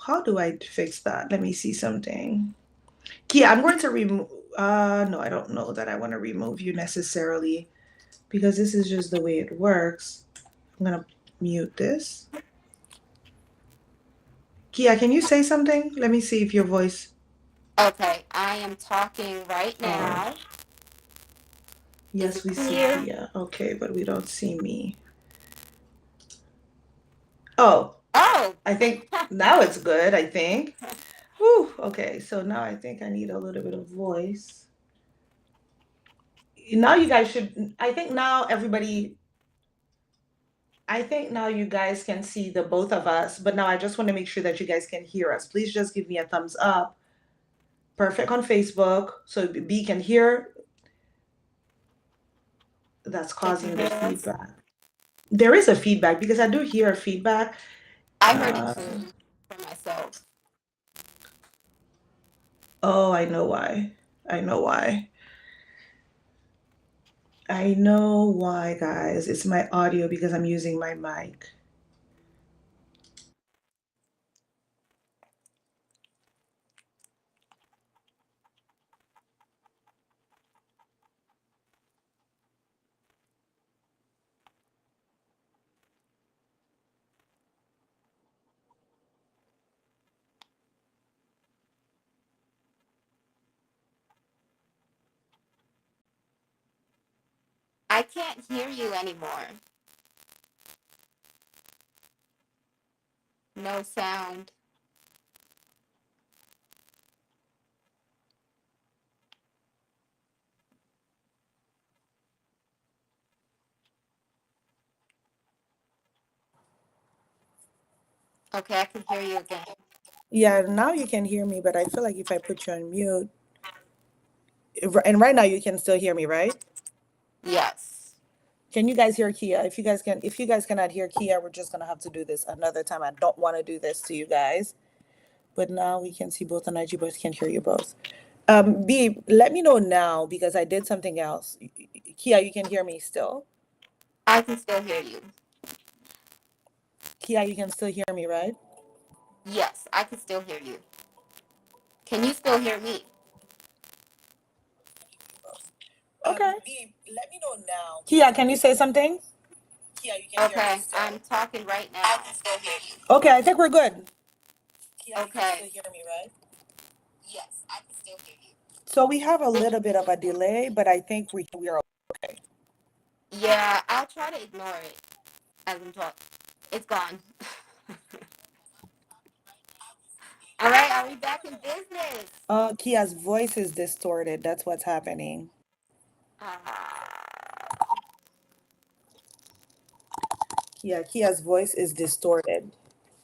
how do I fix that? Let me see something. Kia, I'm going to remove. No, I don't know that I want to remove you necessarily because this is just the way it works. I'm gonna mute this. Kia, can you say something? Let me see if your voice. Okay, I am talking right Oh, now. Is yes, it we see clear? Kia. Okay, but we don't see me. Oh, Oh, I think now it's good, I think. Whew, okay, so now I think I need a little bit of voice. Now you guys should, I think now you guys can see the both of us, but now I just want to make sure that you guys can hear us. Please just give me a thumbs up. Perfect on Facebook, so B can hear. That's did you causing the hear us? feedback. There is a feedback because I do hear a feedback. I heard it Uh, too for myself. oh, I know why. I know why. I know why, guys. It's my audio because I'm using my mic. I can't hear you anymore. No sound. Okay, I can hear you again. Yeah, now you can hear me, but I feel like if I put you on mute, and right now you can still hear me, right? Yes. Can you guys hear Kia? If you guys cannot hear Kia, we're just gonna have to do this another time. I don't want to do this to you guys, but now we can see both on IG, but can hear you both. B, let me know now because I did something else. Kia, you can hear me still. I can still hear you. Kia, you can still hear me, right? Yes, I can still hear you. Can you still hear me? Okay. B, let me know now. Kia, can you say something? Kia, you can hear me Okay, I'm still. talking right I now. can still hear you. Okay, I think we're good. Kia, you can still Okay. hear me, right? Yes, I can still hear you. So we have a little bit of a delay, but I think we are okay. Yeah, I'll try to ignore it as I'm talking. It's gone. All right, are we back in business? Kia's voice is distorted. That's what's happening. Uh, Yeah, Kia's voice is distorted.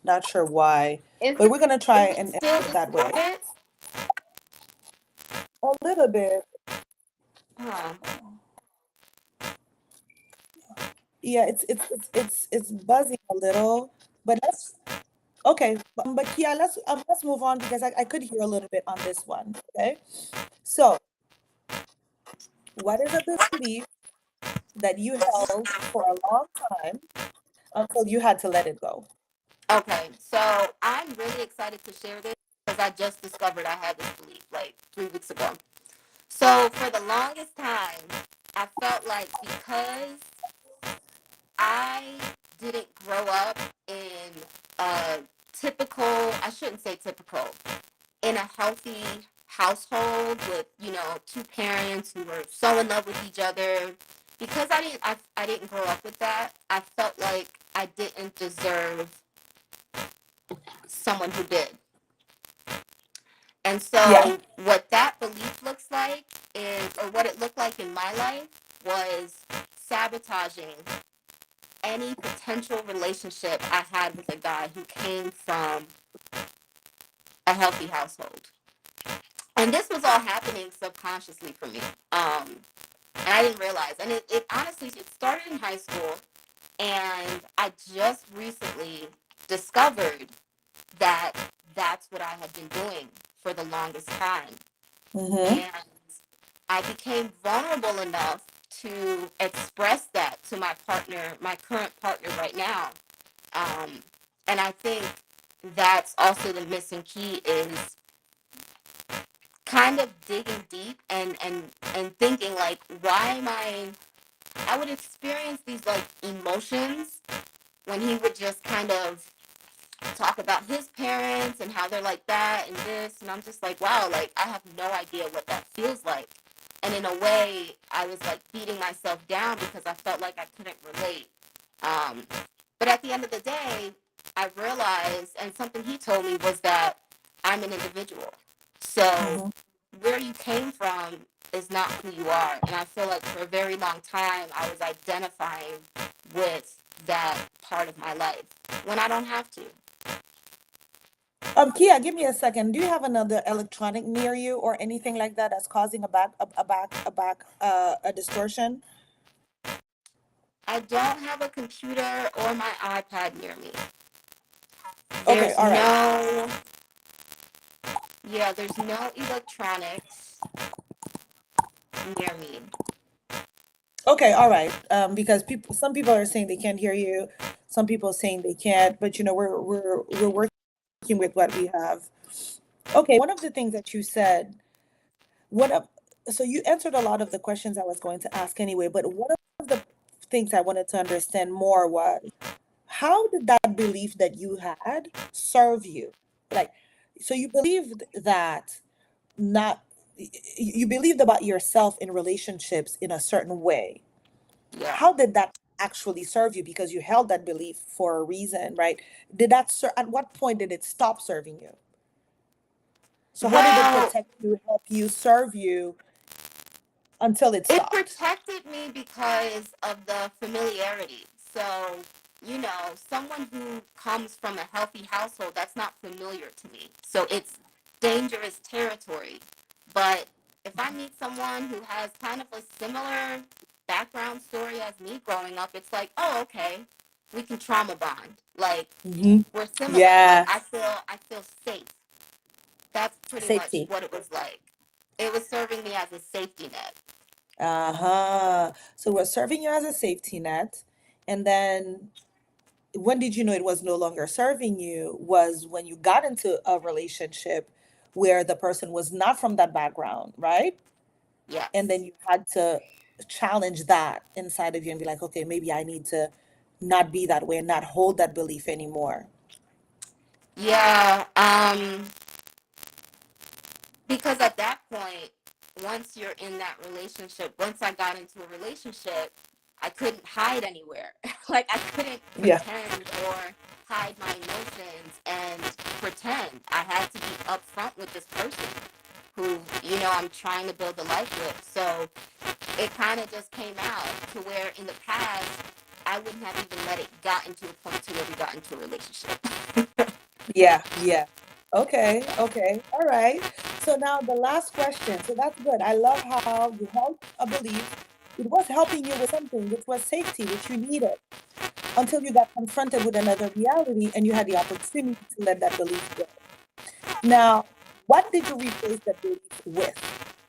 Not sure why, is but it we're gonna try is it and still do it that way. distorted? A little bit. Huh. Yeah, it's buzzing a little, but let's okay. But Kia, let's move on because I could hear a little bit on this one. Okay, so what is a belief that you held for a long time until you had to let it go? Okay, so I'm really excited to share this because I just discovered I had this belief like 3 weeks ago. So for the longest time, I felt like because I didn't grow up in a typical, I shouldn't say typical, in a healthy household with, two parents who were so in love with each other. Because I didn't grow up with that, I felt like I didn't deserve someone who did. And Yeah. so what that belief looks like is, or what it looked like in my life was sabotaging any potential relationship I had with a guy who came from a healthy household. And this was all happening subconsciously for me. And I didn't realize. And it honestly, it started in high school. And I just recently discovered that that's what I had been doing for the longest time. Mm-hmm. And I became vulnerable enough to express that to my partner, my current partner right now. Um, and I think that's also the missing key is kind of digging deep and thinking like, why am I would experience these like emotions when he would just kind of talk about his parents and how they're like that and this, and I'm just like, wow, like I have no idea what that feels like. And in a way, I was like beating myself down because I felt like I couldn't relate. Um, but at the end of the day, I realized, and something he told me was that I'm an individual. So Mm-hmm. where you came from is not who you are. And I feel like for a very long time, I was identifying with that part of my life when I don't have to. Kia, give me a second. Do you have another electronic near you or anything like that that's causing a distortion? I don't have a computer or my iPad near me. Okay, There's all right. no, yeah, there's no electronics near me. Okay, all right. Because some people are saying they can't hear you, some people are saying they can't, but we're working with what we have. Okay, one of the things that you said, one of so you answered a lot of the questions I was going to ask anyway, but one of the things I wanted to understand more was how did that belief that you had serve you? Like, so you believed that not you believed about yourself in relationships in a certain way. Yeah. How did that actually serve you? Because you held that belief for a reason, right? Did that at what point did it stop serving you? So how did it Well, protect you, help you, serve you until it it stopped? protected me because of the familiarity. So, someone who comes from a healthy household, that's not familiar to me. So it's dangerous territory. But if I meet someone who has kind of a similar background story as me growing up, it's like, oh, okay, we can trauma bond. Like Hmm. we're similar. Like Yeah, I feel safe. That's pretty much safety. what it was like. It was serving me as a safety net. Uh-huh. So we're serving you as a safety net. And then when did you know it was no longer serving you? Was when you got into a relationship where the person was not from that background, right? And then Yes. you had to challenge that inside of you and be like, okay, maybe I need to not be that way and not hold that belief anymore. Yeah, because at that point, once you're in that relationship, once I got into a relationship, I couldn't hide anywhere. Like I couldn't Yeah. pretend or hide my emotions and pretend. I had to be upfront with this person who, I'm trying to build a life with. So it kind of just came out to where in the past, I wouldn't have even let it got into a point to where we got into a relationship. Yeah, yeah. Okay, okay. All right. So now the last question. So that's good. I love how you held a belief. It was helping you with something, which was safety, which you needed, until you got confronted with another reality and you had the opportunity to let that belief go. Now, what did you replace that belief with?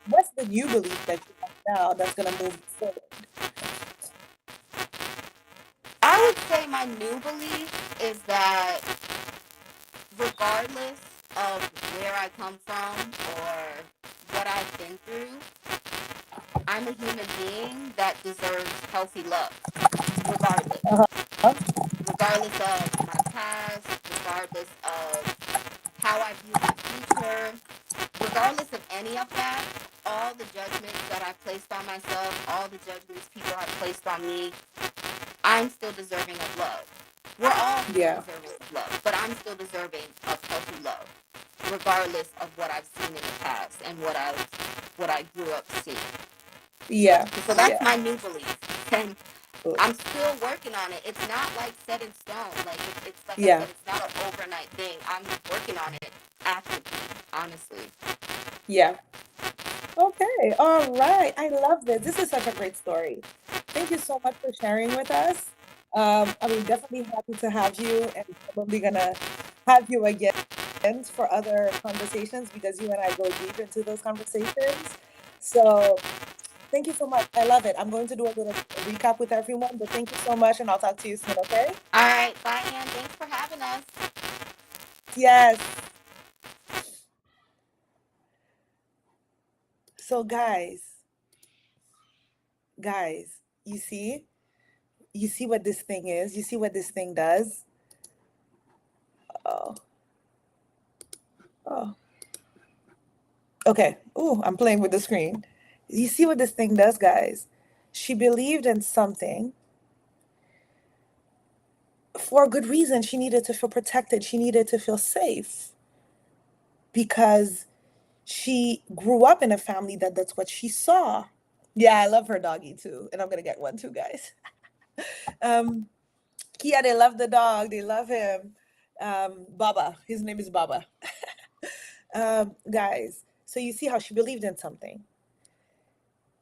What's the new belief that you have now that's going to move you forward? I would say my new belief is that regardless of where I come from or what I've been through, I'm a human being that deserves healthy love, regardless. Uh-huh. Regardless of my past, regardless of how I view my future, regardless of any of that, all the judgments that I placed on myself, all the judgments people have placed on me, I'm still deserving of love. We're all still Yeah. deserving of love, but I'm still deserving of healthy love, regardless of what I've seen in the past and what I grew up seeing. Yeah. So that's Yeah. my new belief, and I'm still working on it. It's not like set in stone. Like it's like I Yeah. said, it's not an overnight thing. I'm working on it actively, honestly. Yeah. Okay. All right. I love this. This is such a great story. Thank you so much for sharing with us. I mean, definitely happy to have you and probably gonna have you again for other conversations because you and I go deep into those conversations. So thank you so much. I love it. I'm going to do a little recap with everyone, but thank you so much and I'll talk to you soon, okay? All right, bye, Ann. Thanks for having us. Yes. So guys, you see what this thing is? You see what this thing does? Oh, oh. Okay. Oh, I'm playing with the screen. You see what this thing does, guys? She believed in something for a good reason. She needed to feel protected. She needed to feel safe because she grew up in a family that's what she saw. Yeah, I love her doggy too, and I'm gonna get one too, guys. Um, Kia, they love the dog. They love him. Baba, his name is Baba. Guys, so you see how she believed in something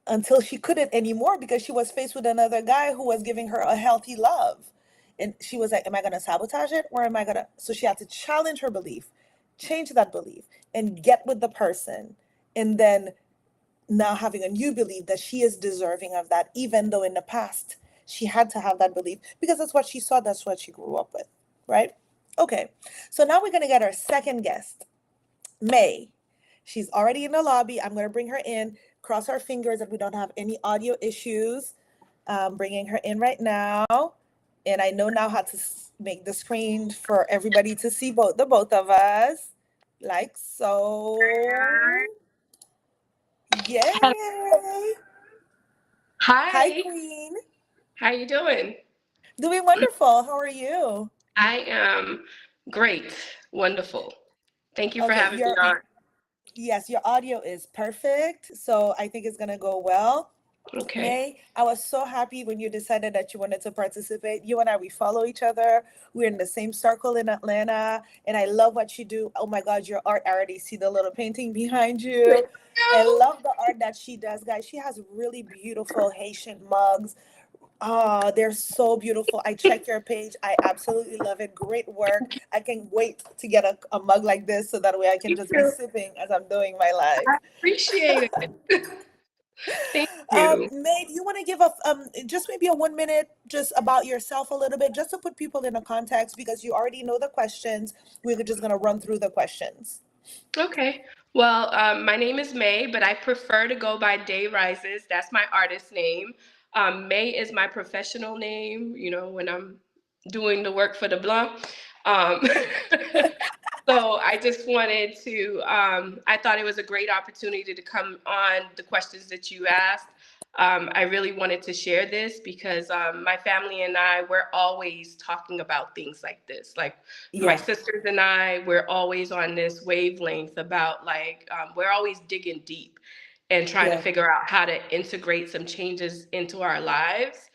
until she couldn't anymore because she was faced with another guy who was giving her a healthy love. And she was like, am I going to sabotage it or am I going to? So she had to challenge her belief, change that belief, and get with the person. And then now having a new belief that she is deserving of that, even though in the past she had to have that belief because that's what she saw, that's what she grew up with, right? Okay, so now we're going to get our second guest, May. She's already in the lobby. I'm going to bring her in. Cross our fingers that we don't have any audio issues. Bringing her in right now. And I know now how to make the screen for everybody to see both of us. Like so. Yay. Hi, Hi, Queen. how you doing? Doing wonderful. How are you? I am great, wonderful. Thank you for Okay, having me your on. yes, your audio is perfect. So I think it's gonna go well. Okay. May, I was so happy when you decided that you wanted to participate. You and I, we follow each other. We're in the same circle in Atlanta, and I love what you do. Oh my God, your art! I already see the little painting behind Thank you. I you. love the art that she does, guys. She has really beautiful Haitian mugs. Ah, they're so beautiful. I check your page. I absolutely love it. Great work. I can wait to get a mug like this so that way I can Thank just be you. sipping as I'm doing my life. I appreciate it. Thank you. May, do you want to give a just maybe a 1 minute just about yourself a little bit, just to put people in a context because you already know the questions. We're just gonna run through the questions. Okay. Well, my name is May, but I prefer to go by Day Rises. That's my artist name. May is my professional name, when I'm doing the work for the Blanc. Um, so I just wanted to, I thought it was a great opportunity to come on the questions that you asked. I really wanted to share this because my family and I, we're always talking about things like this. Like my Yeah, sisters and I, we're always on this wavelength about like, we're always digging deep and trying to yeah. figure out how to integrate some changes into our lives,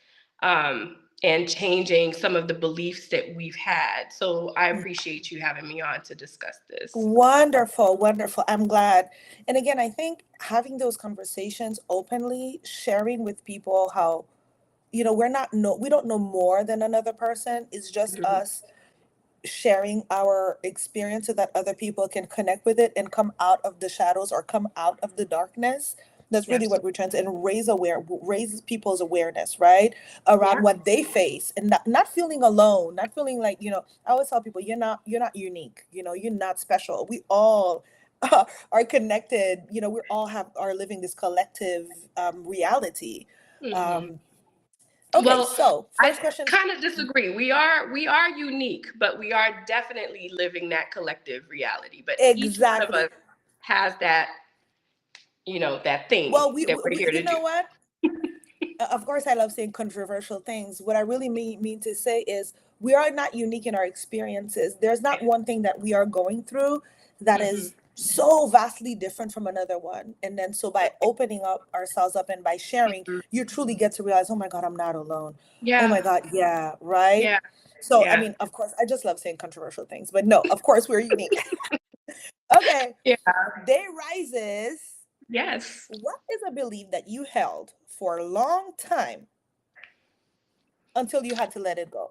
and changing some of the beliefs that we've had. So I appreciate you having me on to discuss this. Wonderful, wonderful. I'm glad. And again, I think having those conversations openly, sharing with people how, we're not no we don't know more than another person. It's just Mhm. us sharing our experience so that other people can connect with it and come out of the shadows or come out of the darkness. That's really what Absolutely. we're trying to, and raise people's awareness, right, around Yeah. what they face, and not feeling alone, not feeling like, I always tell people you're not unique, you're not special. We all are connected. We all are living this collective reality. Hmm. um okay, Well, so I first question. kind of disagree. We are unique, but we are definitely living that collective reality. But each one of Exactly. us has that, that thing Well, that we're here you to do. know what? Of course, I love saying controversial things. What I really mean to say is we are not unique in our experiences. There's not one thing that we are going through that Hmm. is so vastly different from another one. And then, so by opening up ourselves up and by sharing, you truly get to realize, oh my God, I'm not alone. Oh my Yeah, God, yeah, right? yeah, So, I yeah, mean, of course, I just love saying controversial things, but no, of course, we're unique. Okay, yeah. Day Rises. Yes. What is a belief that you held for a long time until you had to let it go?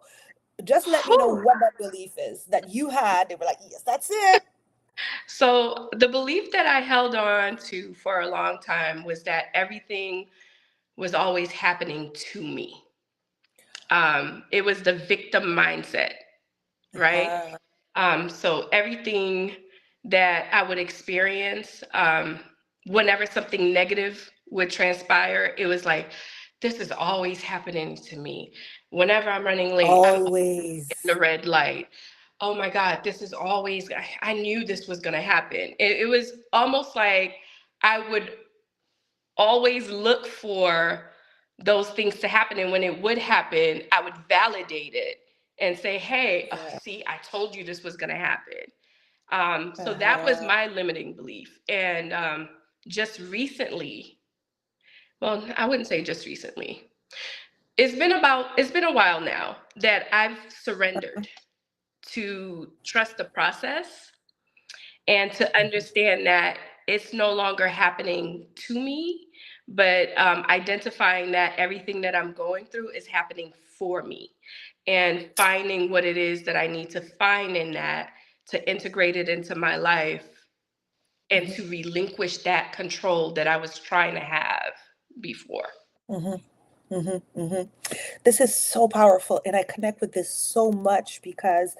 Just let me know Whew. what that belief is that you had. They were like, yes, that's it. So the belief that I held on to for a long time was that everything was always happening to me. It was the victim mindset, right? Uh, So everything that I would experience, whenever something negative would transpire, it was like, this is always happening to me. Whenever I'm running late, I'm in the always. red light. Oh my God, this is always, I knew this was going to happen. It was almost like I would always look for those things to happen. And when it would happen, I would validate it and say, hey, oh, Yeah. see, I told you this was going to happen. So that was Uh-huh. my limiting belief. And just recently, well, I wouldn't say just recently. It's been a while now that I've surrendered to trust the process and to Mhm. understand that it's no longer happening to me, but identifying that everything that I'm going through is happening for me and finding what it is that I need to find in that to integrate it into my life and Mhm. to relinquish that control that I was trying to have before. Mhm. Mhm. Mhm. This is so powerful, and I connect with this so much because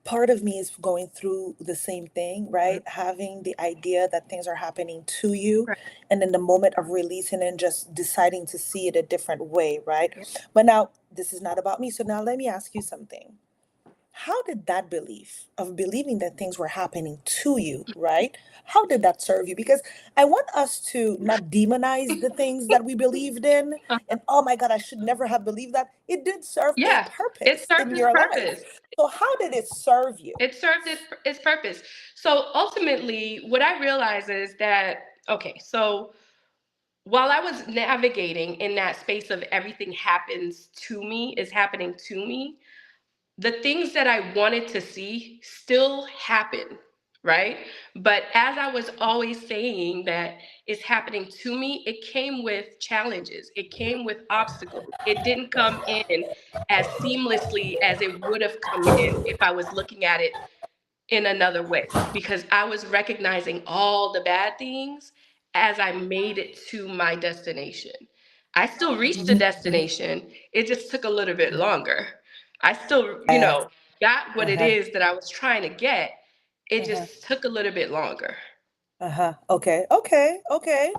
part of me is going through the same thing, Mhm. right? Having the idea that things are happening to you, Right. and in the moment of releasing and just deciding to see it a different way, right? Yeah. But now this is not about me. So now let me ask you something. How did that belief of believing that things were happening to you, right? How did that serve you? Because I want us to not demonize the things that we believed in and, oh my God, I should never have believed that. It did serve a Yeah, it purpose served in its your life. purpose. So how did it serve you? It served its purpose. So ultimately, what I realize is that, okay, so while I was navigating in that space of everything happens to me, is happening to me, the things that I wanted to see still happen, right? But as I was always saying that it's happening to me, it came with challenges, it came with obstacles. It didn't come in as seamlessly as it would have come in if I was looking at it in another way, because I was recognizing all the bad things as I made it to my destination. I still reached the Mhm, mhm. destination. It just took a little bit longer. I still, Yes. got what it Uh-huh. is that I was trying to get. It Uh-huh. just took a little bit longer. Uh-huh. Okay. Okay. Okay.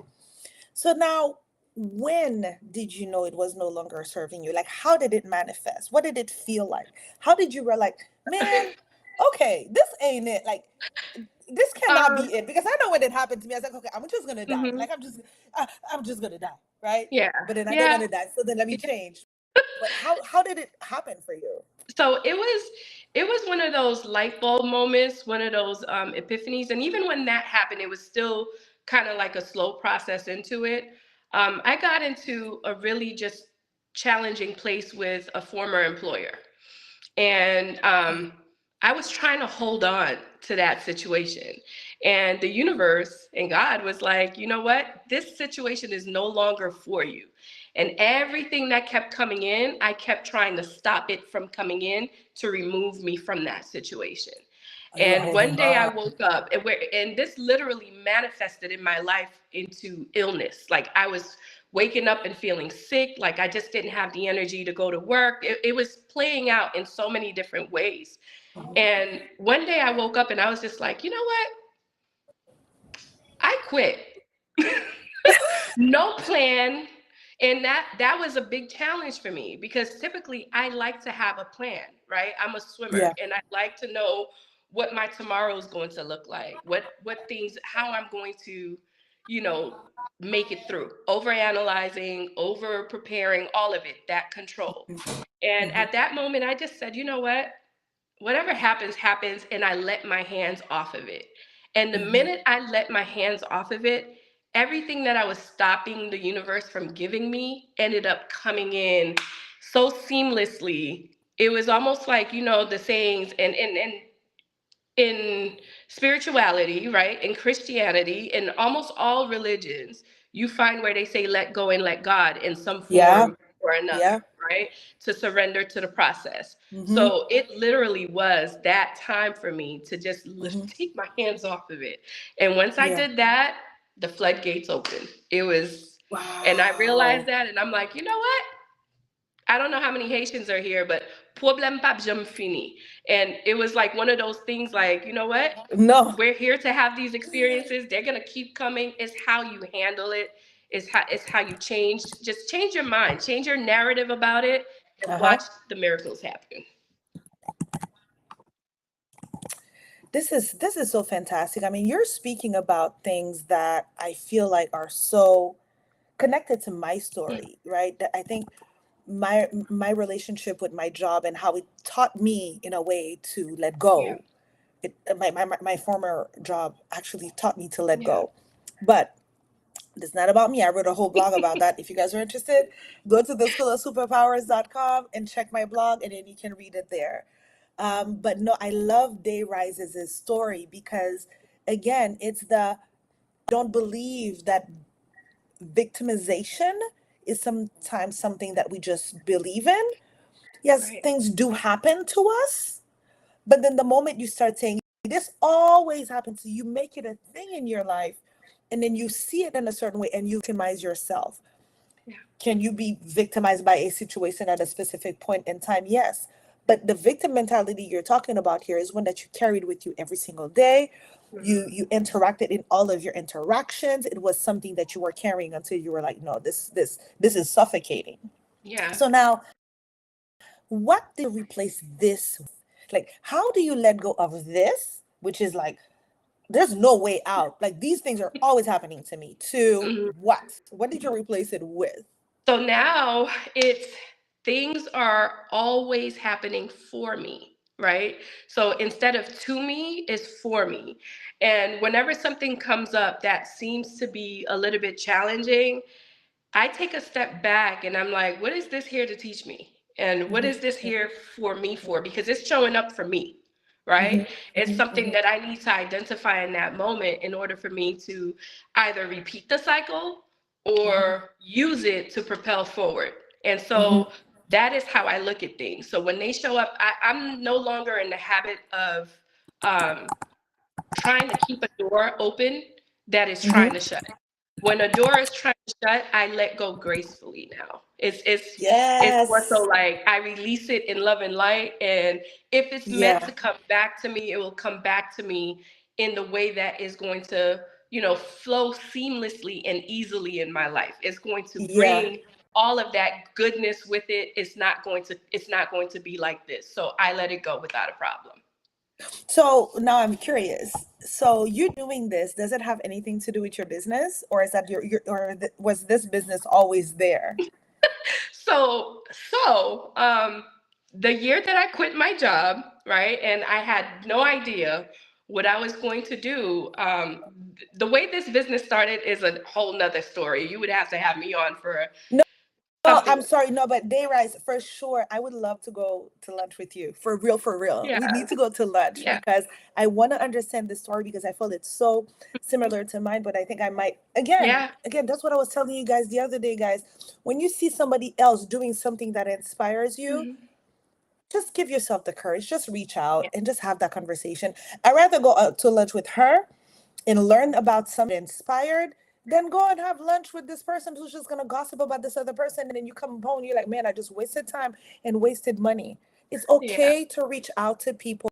So now, when did you know it was no longer serving you? Like, how did it manifest? What did it feel like? How did you realize, man, okay, this ain't it. Like, this cannot Um, be it. Because I know when it happened to me, I was like, okay, I'm just gonna die. mhm. Like, I'm just gonna die, right? Yeah, But then I don't yeah. want to die. So then let me change. But how did it happen for you? So it was one of those light bulb moments, one of those epiphanies, and even when that happened, it was still kind of like a slow process into it. I got into a really just challenging place with a former employer, and I was trying to hold on to that situation. And the universe and God was like, you know what? This situation is no longer for you. And everything that kept coming in, I kept trying to stop it from coming in to remove me from that situation. Oh, you were And one holding day I on. woke up and this literally manifested in my life into illness. Like I was waking up and feeling sick, like I just didn't have the energy to go to work. It was playing out in so many different ways. And one day I woke up and I was just like, you know what? I quit. No plan. And that was a big challenge for me because typically I like to have a plan, right? I'm a swimmer Yeah. and I like to know what my tomorrow is going to look like, what things, how I'm going to, you know, make it through. Over analyzing, over preparing, all of it, that control. And Hmm. at that moment I just said, you know what? Whatever happens, happens, and I let my hands off of it. And the Hmm. minute I let my hands off of it, everything that I was stopping the universe from giving me ended up coming in so seamlessly. It was almost like, the sayings and in spirituality, right? In Christianity, in almost all religions, you find where they say let go and let God in some Yeah. form or another, Yeah. right? To surrender to the process. Hmm. So it literally was that time for me to just Hmm. take my hands off of it. And once I Yeah. did that, the floodgates opened. And I realized Wow. that, and I'm like, you know what? I don't know how many Haitians are here, but problème pas jamais fini. And it was like one of those things like, you know what? No. We're here to have these experiences. They're gonna keep coming. It's how you handle it. It's how you change. Just change your mind, change your narrative about it, and Uh-huh. watch the miracles happen. This is so fantastic. I mean, you're speaking about things that I feel like are so connected to my story, right? That I think my relationship with my job and how it taught me in a way to let Yeah. go. My former job actually taught me to let Yeah. go. But it's not about me. I wrote a whole blog about that. If you guys are interested, go to the schoolofsuperpowers.com and check my blog, and then you can read it there. But no, I love Day Rises' story because, again, it's the don't believe that victimization is sometimes something that we just believe in. Yes, Right. things do happen to us, but then the moment you start saying, this always happens to you, make it a thing in your life, and then you see it in a certain way and you victimize yourself. Yeah. Can you be victimized by a situation at a specific point in time? Yes. But the victim mentality you're talking about here is one that you carried with you every single day. You interacted in all of your interactions. It was something that you were carrying until you were like, no, this is suffocating. Yeah. So now, what did you replace this with? Like, how do you let go of this, which is like, there's no way out. Like, these things are always happening to me, to Mhm. what? What did you replace it with? So now it's things are always happening for me, right? So instead of to me, it's for me. And whenever something comes up that seems to be a little bit challenging, I take a step back and I'm like, what is this here to teach me? And what Mhm, is this here for me for? Because it's showing up for me, right? mhm, It's mhm, something that I need to identify in that moment in order for me to either repeat the cycle mhm, or use it to propel forward. And mhm, so that is how I look at things. So when they show up, I'm no longer in the habit of um, trying to keep a door open that is mhm. trying to shut. When a door is trying to shut, I let go gracefully now. It's more so Yes. like I release it in love and light. And if it's meant to Yeah. come back to me, it will come back to me in the way that is going to, flow seamlessly and easily in my life. It's going to Yeah. bring all of that goodness with it. It's not going to be like this. So I let it go without a problem. So now I'm curious. So you doing this, does it have anything to do with your business, or is that was this business always there? So, the year that I quit my job, right, and I had no idea what I was going to do. The way this business started is a whole nother story. You would have to have me on for No, something. I'm sorry. No, but Day Rise, for sure. I would love to go to lunch with you. For real, for real. Yeah, We need to go to lunch yeah, because I want to understand the story because I feel it's so similar to mine, but I think I might yeah, again, that's what I was telling you guys the other day, guys. When you see somebody else doing something that inspires you, mhm, just give yourself the courage. Just reach out yeah, and just have that conversation. I'd rather go out to lunch with her and learn about something inspired, then go and have lunch with this person who's just gonna gossip about this other person, and then you come home and you're like, man, I just wasted time and wasted money. It's yeah, okay to reach out to people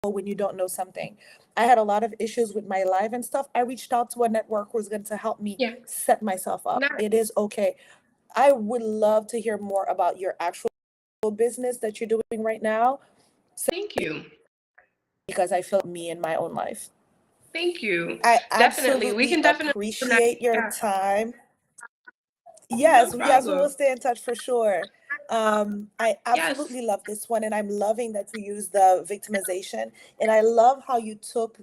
when you don't know something. I had a lot of issues with my life and stuff. I reached out to a network who was going to help me yeah. set myself up. Nice. It is okay. I would love to hear more about your actual business that you're doing right now Thank you. because I feel me in my own life. Thank you. I Definitely. We absolutely can definitely connect. appreciate your Yeah, time. no Yes, we will problem. stay in touch for sure. I Yes. absolutely love this one, and I'm loving that you use the victimization. And I love how you took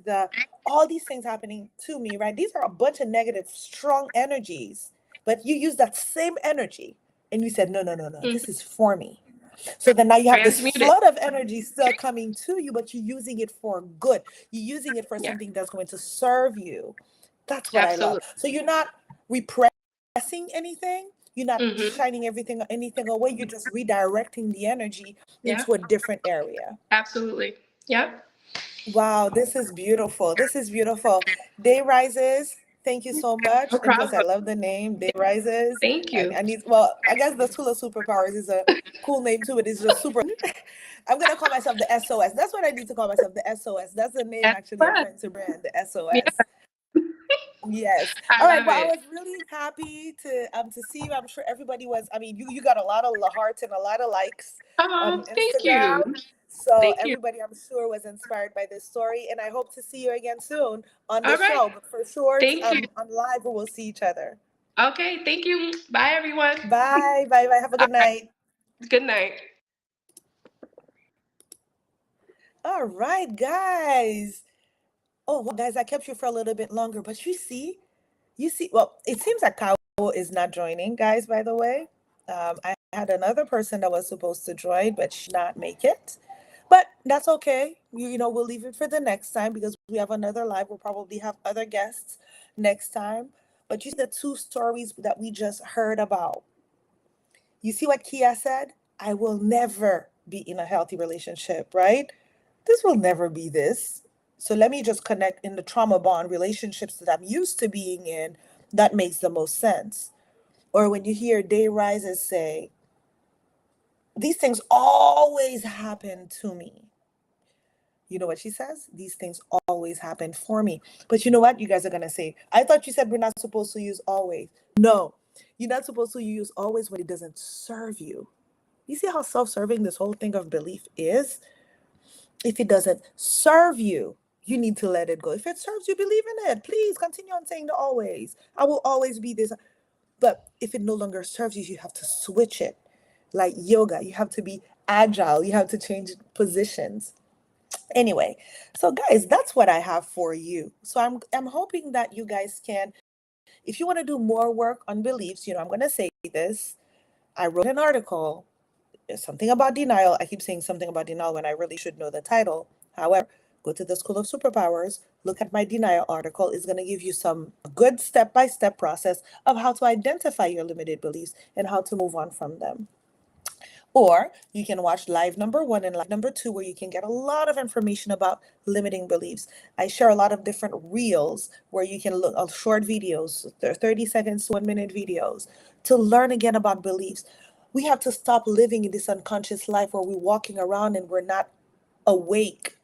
all these things happening to me, right? These are a bunch of negative, strong energies, but you use that same energy and you said, no, no, no, no, Mhm. this is for me. So then now you have this Transmute it. flood of energy still coming to you, but you're using it for good. You're using it for Yeah, something that's going to serve you. That's what I love. absolutely. So you're not repressing anything. You're not Hmm. shining anything away. You're just redirecting the energy Yeah, into a different area. absolutely. Yep. Wow, this is beautiful. This is beautiful. Day Rises. Thank you so much. No And plus, I problem. love the name Day Rises. Thank you. I need, well, I guess the Tula Superpowers is a cool name too. It is just super. I'm gonna call myself the SOS. That's what I need to call myself, the SOS. That's the name That's actually I'm fun. trying to brand, the Yeah, SOS. Yes. I All right. love Well, I it. was really happy to see you. I'm sure everybody was. I mean, you got a lot of hearts and a lot of likes on Oh, thank you. Instagram. So Thank you. everybody, I'm sure, was inspired by this story, and I hope to see you again soon on the All right. show. But for sure, Thank you. on live, we will see each other. Okay. Thank you. Bye, everyone. Bye. Bye. Bye. Have a All good right. night. Good night. All right, guys. Oh, wow, guys, I kept you for a little bit longer, but well, it seems like Kao is not joining, guys, by the way. I had another person that was supposed to join, but she did not make it. But that's okay. We'll leave it for the next time because we have another live. We'll probably have other guests next time. But you see the two stories that we just heard about. You see what Kia said? I will never be in a healthy relationship, right? This will never be this. So let me just connect in the trauma bond relationships that I'm used to being in. That makes the most sense. Or when you hear Day Rises say, these things always happen to me. You know what she says? These things always happen for me. But you know what? You guys are going to say, I thought you said we're not supposed to use always. No, you're not supposed to use always when it doesn't serve you. You see how self serving this whole thing of belief is? If it doesn't serve you, you need to let it go. If it serves you, believe in it. Please continue on saying the always. I will always be this. But if it no longer serves you, you have to switch it. Like yoga, you have to be agile, you have to change positions. Anyway, so guys, that's what I have for you. So I'm hoping that you guys can, if you want to do more work on beliefs, I'm going to say this. I wrote an article, something about denial. I keep saying something about denial when I really should know the title. However, go to the School of Superpowers, look at my denial article. It's going to give you some good step-by-step process of how to identify your limited beliefs and how to move on from them. Or you can watch live number 1 and live number 2, where you can get a lot of information about limiting beliefs. I share a lot of different reels where you can look at short videos, 30 seconds to 1 minute videos, to learn again about beliefs. We have to stop living in this unconscious life where we're walking around and we're not awake,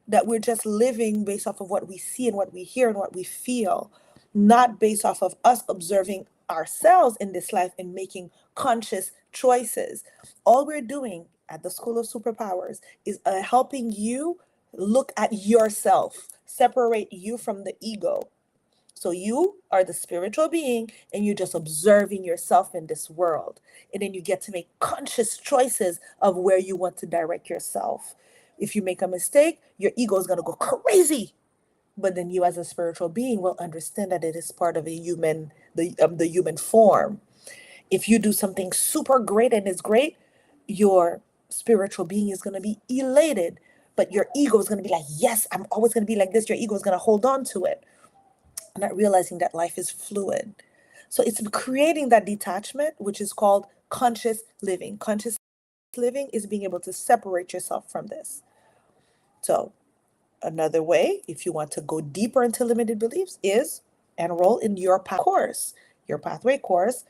that we're just living based off of what we see and what we hear and what we feel, not based off of us observing ourselves in this life and making conscious choices. All we're doing at the School of Superpowers is helping you look at yourself, separate you from the ego. So you are the spiritual being and you're just observing yourself in this world. And then you get to make conscious choices of where you want to direct yourself. If you make a mistake, your ego is going to go crazy. But then you as a spiritual being will understand that it is part of the human form. If you do something super great and it's great, your spiritual being is going to be elated. But your ego is going to be like, yes, I'm always going to be like this. Your ego is going to hold on to it, not realizing that life is fluid. So it's creating that detachment, which is called conscious living. Conscious living is being able to separate yourself from this. So another way, if you want to go deeper into limited beliefs, is enroll in Your Path course. Your Pathway course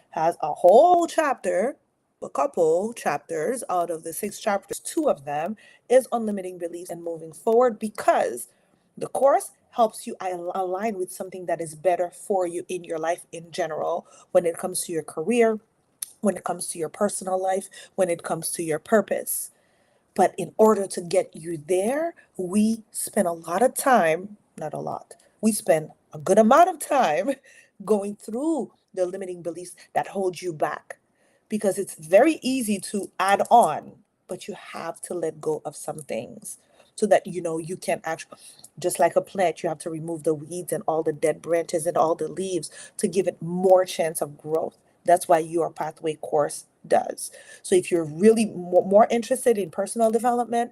has a whole chapter, a couple chapters out of the 6 chapters, 2 of them is on limiting beliefs and moving forward, because the course helps you align with something that is better for you in your life in general, when it comes to your career, when it comes to your personal life, when it comes to your purpose. But in order to get you there, we spend a lot of time, not a lot, we spend a good amount of time going through the limiting beliefs that hold you back. Because it's very easy to add on, but you have to let go of some things so that you can actually, just like a plant, you have to remove the weeds and all the dead branches and all the leaves to give it more chance of growth. That's why Your Pathway course does. So if you're really more interested in personal development,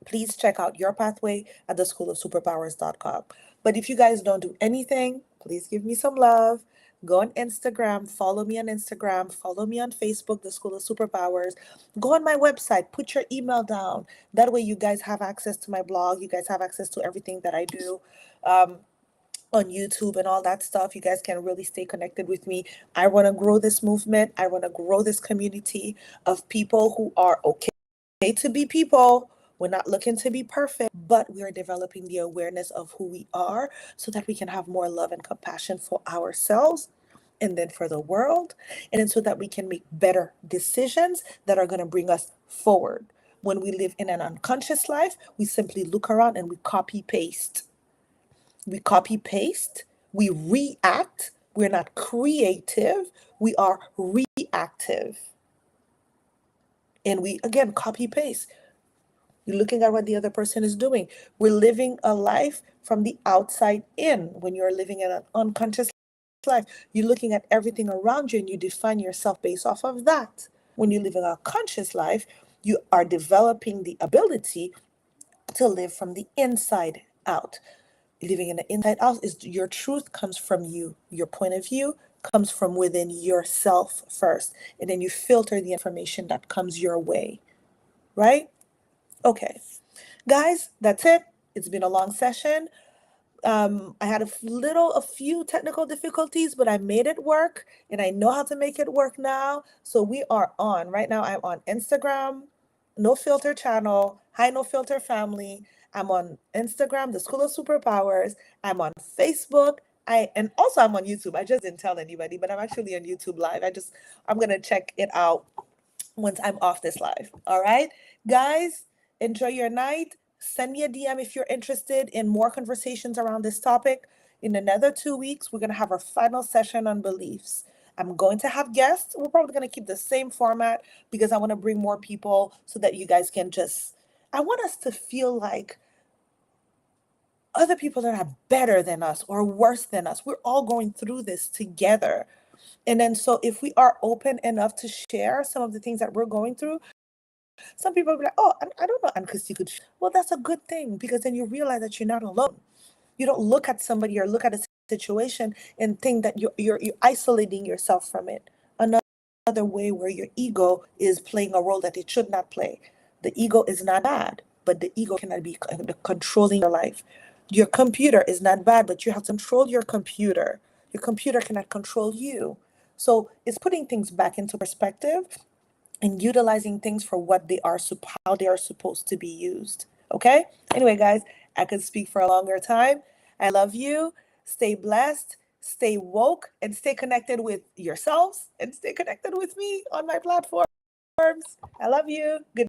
please check out Your Pathway at the schoolofsuperpowers.com. But if you guys don't do anything, please give me some love. Go on Instagram, follow me on Instagram, follow me on Facebook, the School of Superpowers. Go on my website, put your email down. That way you guys have access to my blog. You guys have access to everything that I do. On YouTube and all that stuff. You guys can really stay connected with me. I want to grow this movement. I want to grow this community of people who are okay to be people. We're not looking to be perfect, but we are developing the awareness of who we are so that we can have more love and compassion for ourselves and then for the world. And then so that we can make better decisions that are going to bring us forward. When we live in an unconscious life, we simply look around and we copy paste. We copy paste, we react, we're not creative, we are reactive. And we, again, copy paste. You're looking at what the other person is doing. We're living a life from the outside in. When you're living in an unconscious life, you're looking at everything around you and you define yourself based off of that. When you live in a conscious life, you are developing the ability to live from the inside out. Living in the inside out is your truth comes from you. Your point of view comes from within yourself first. And then you filter the information that comes your way. Right? Okay. Guys, that's it. It's been a long session. I had a few technical difficulties, but I made it work and I know how to make it work now. So we are on. Right now, I'm on Instagram, No Filter channel, Hi No Filter family. I'm on Instagram, The School of Superpowers. I'm on Facebook. And also I'm on YouTube. I just didn't tell anybody, but I'm actually on YouTube live. I'm gonna check it out once I'm off this live. All right, guys, enjoy your night. Send me a DM if you're interested in more conversations around this topic. In another 2 weeks, we're going to have our final session on beliefs. I'm going to have guests. We're probably going to keep the same format because I want to bring more people so that you guys can I want us to feel like other people are not better than us or worse than us. We're all going through this together. And then, so if we are open enough to share some of the things that we're going through, some people will be like, oh, I don't know, Ann Christie could. Well, that's a good thing because then you realize that you're not alone. You don't look at somebody or look at a situation and think that you're isolating yourself from it. Another way where your ego is playing a role that it should not play. The ego is not bad, but the ego cannot be controlling your life. Your computer is not bad, but you have to control your computer. Your computer cannot control you. So it's putting things back into perspective and utilizing things for what how they are supposed to be used. Okay? Anyway, guys, I could speak for a longer time. I love you. Stay blessed, stay woke, and stay connected with yourselves and stay connected with me on my platforms. I love you. Good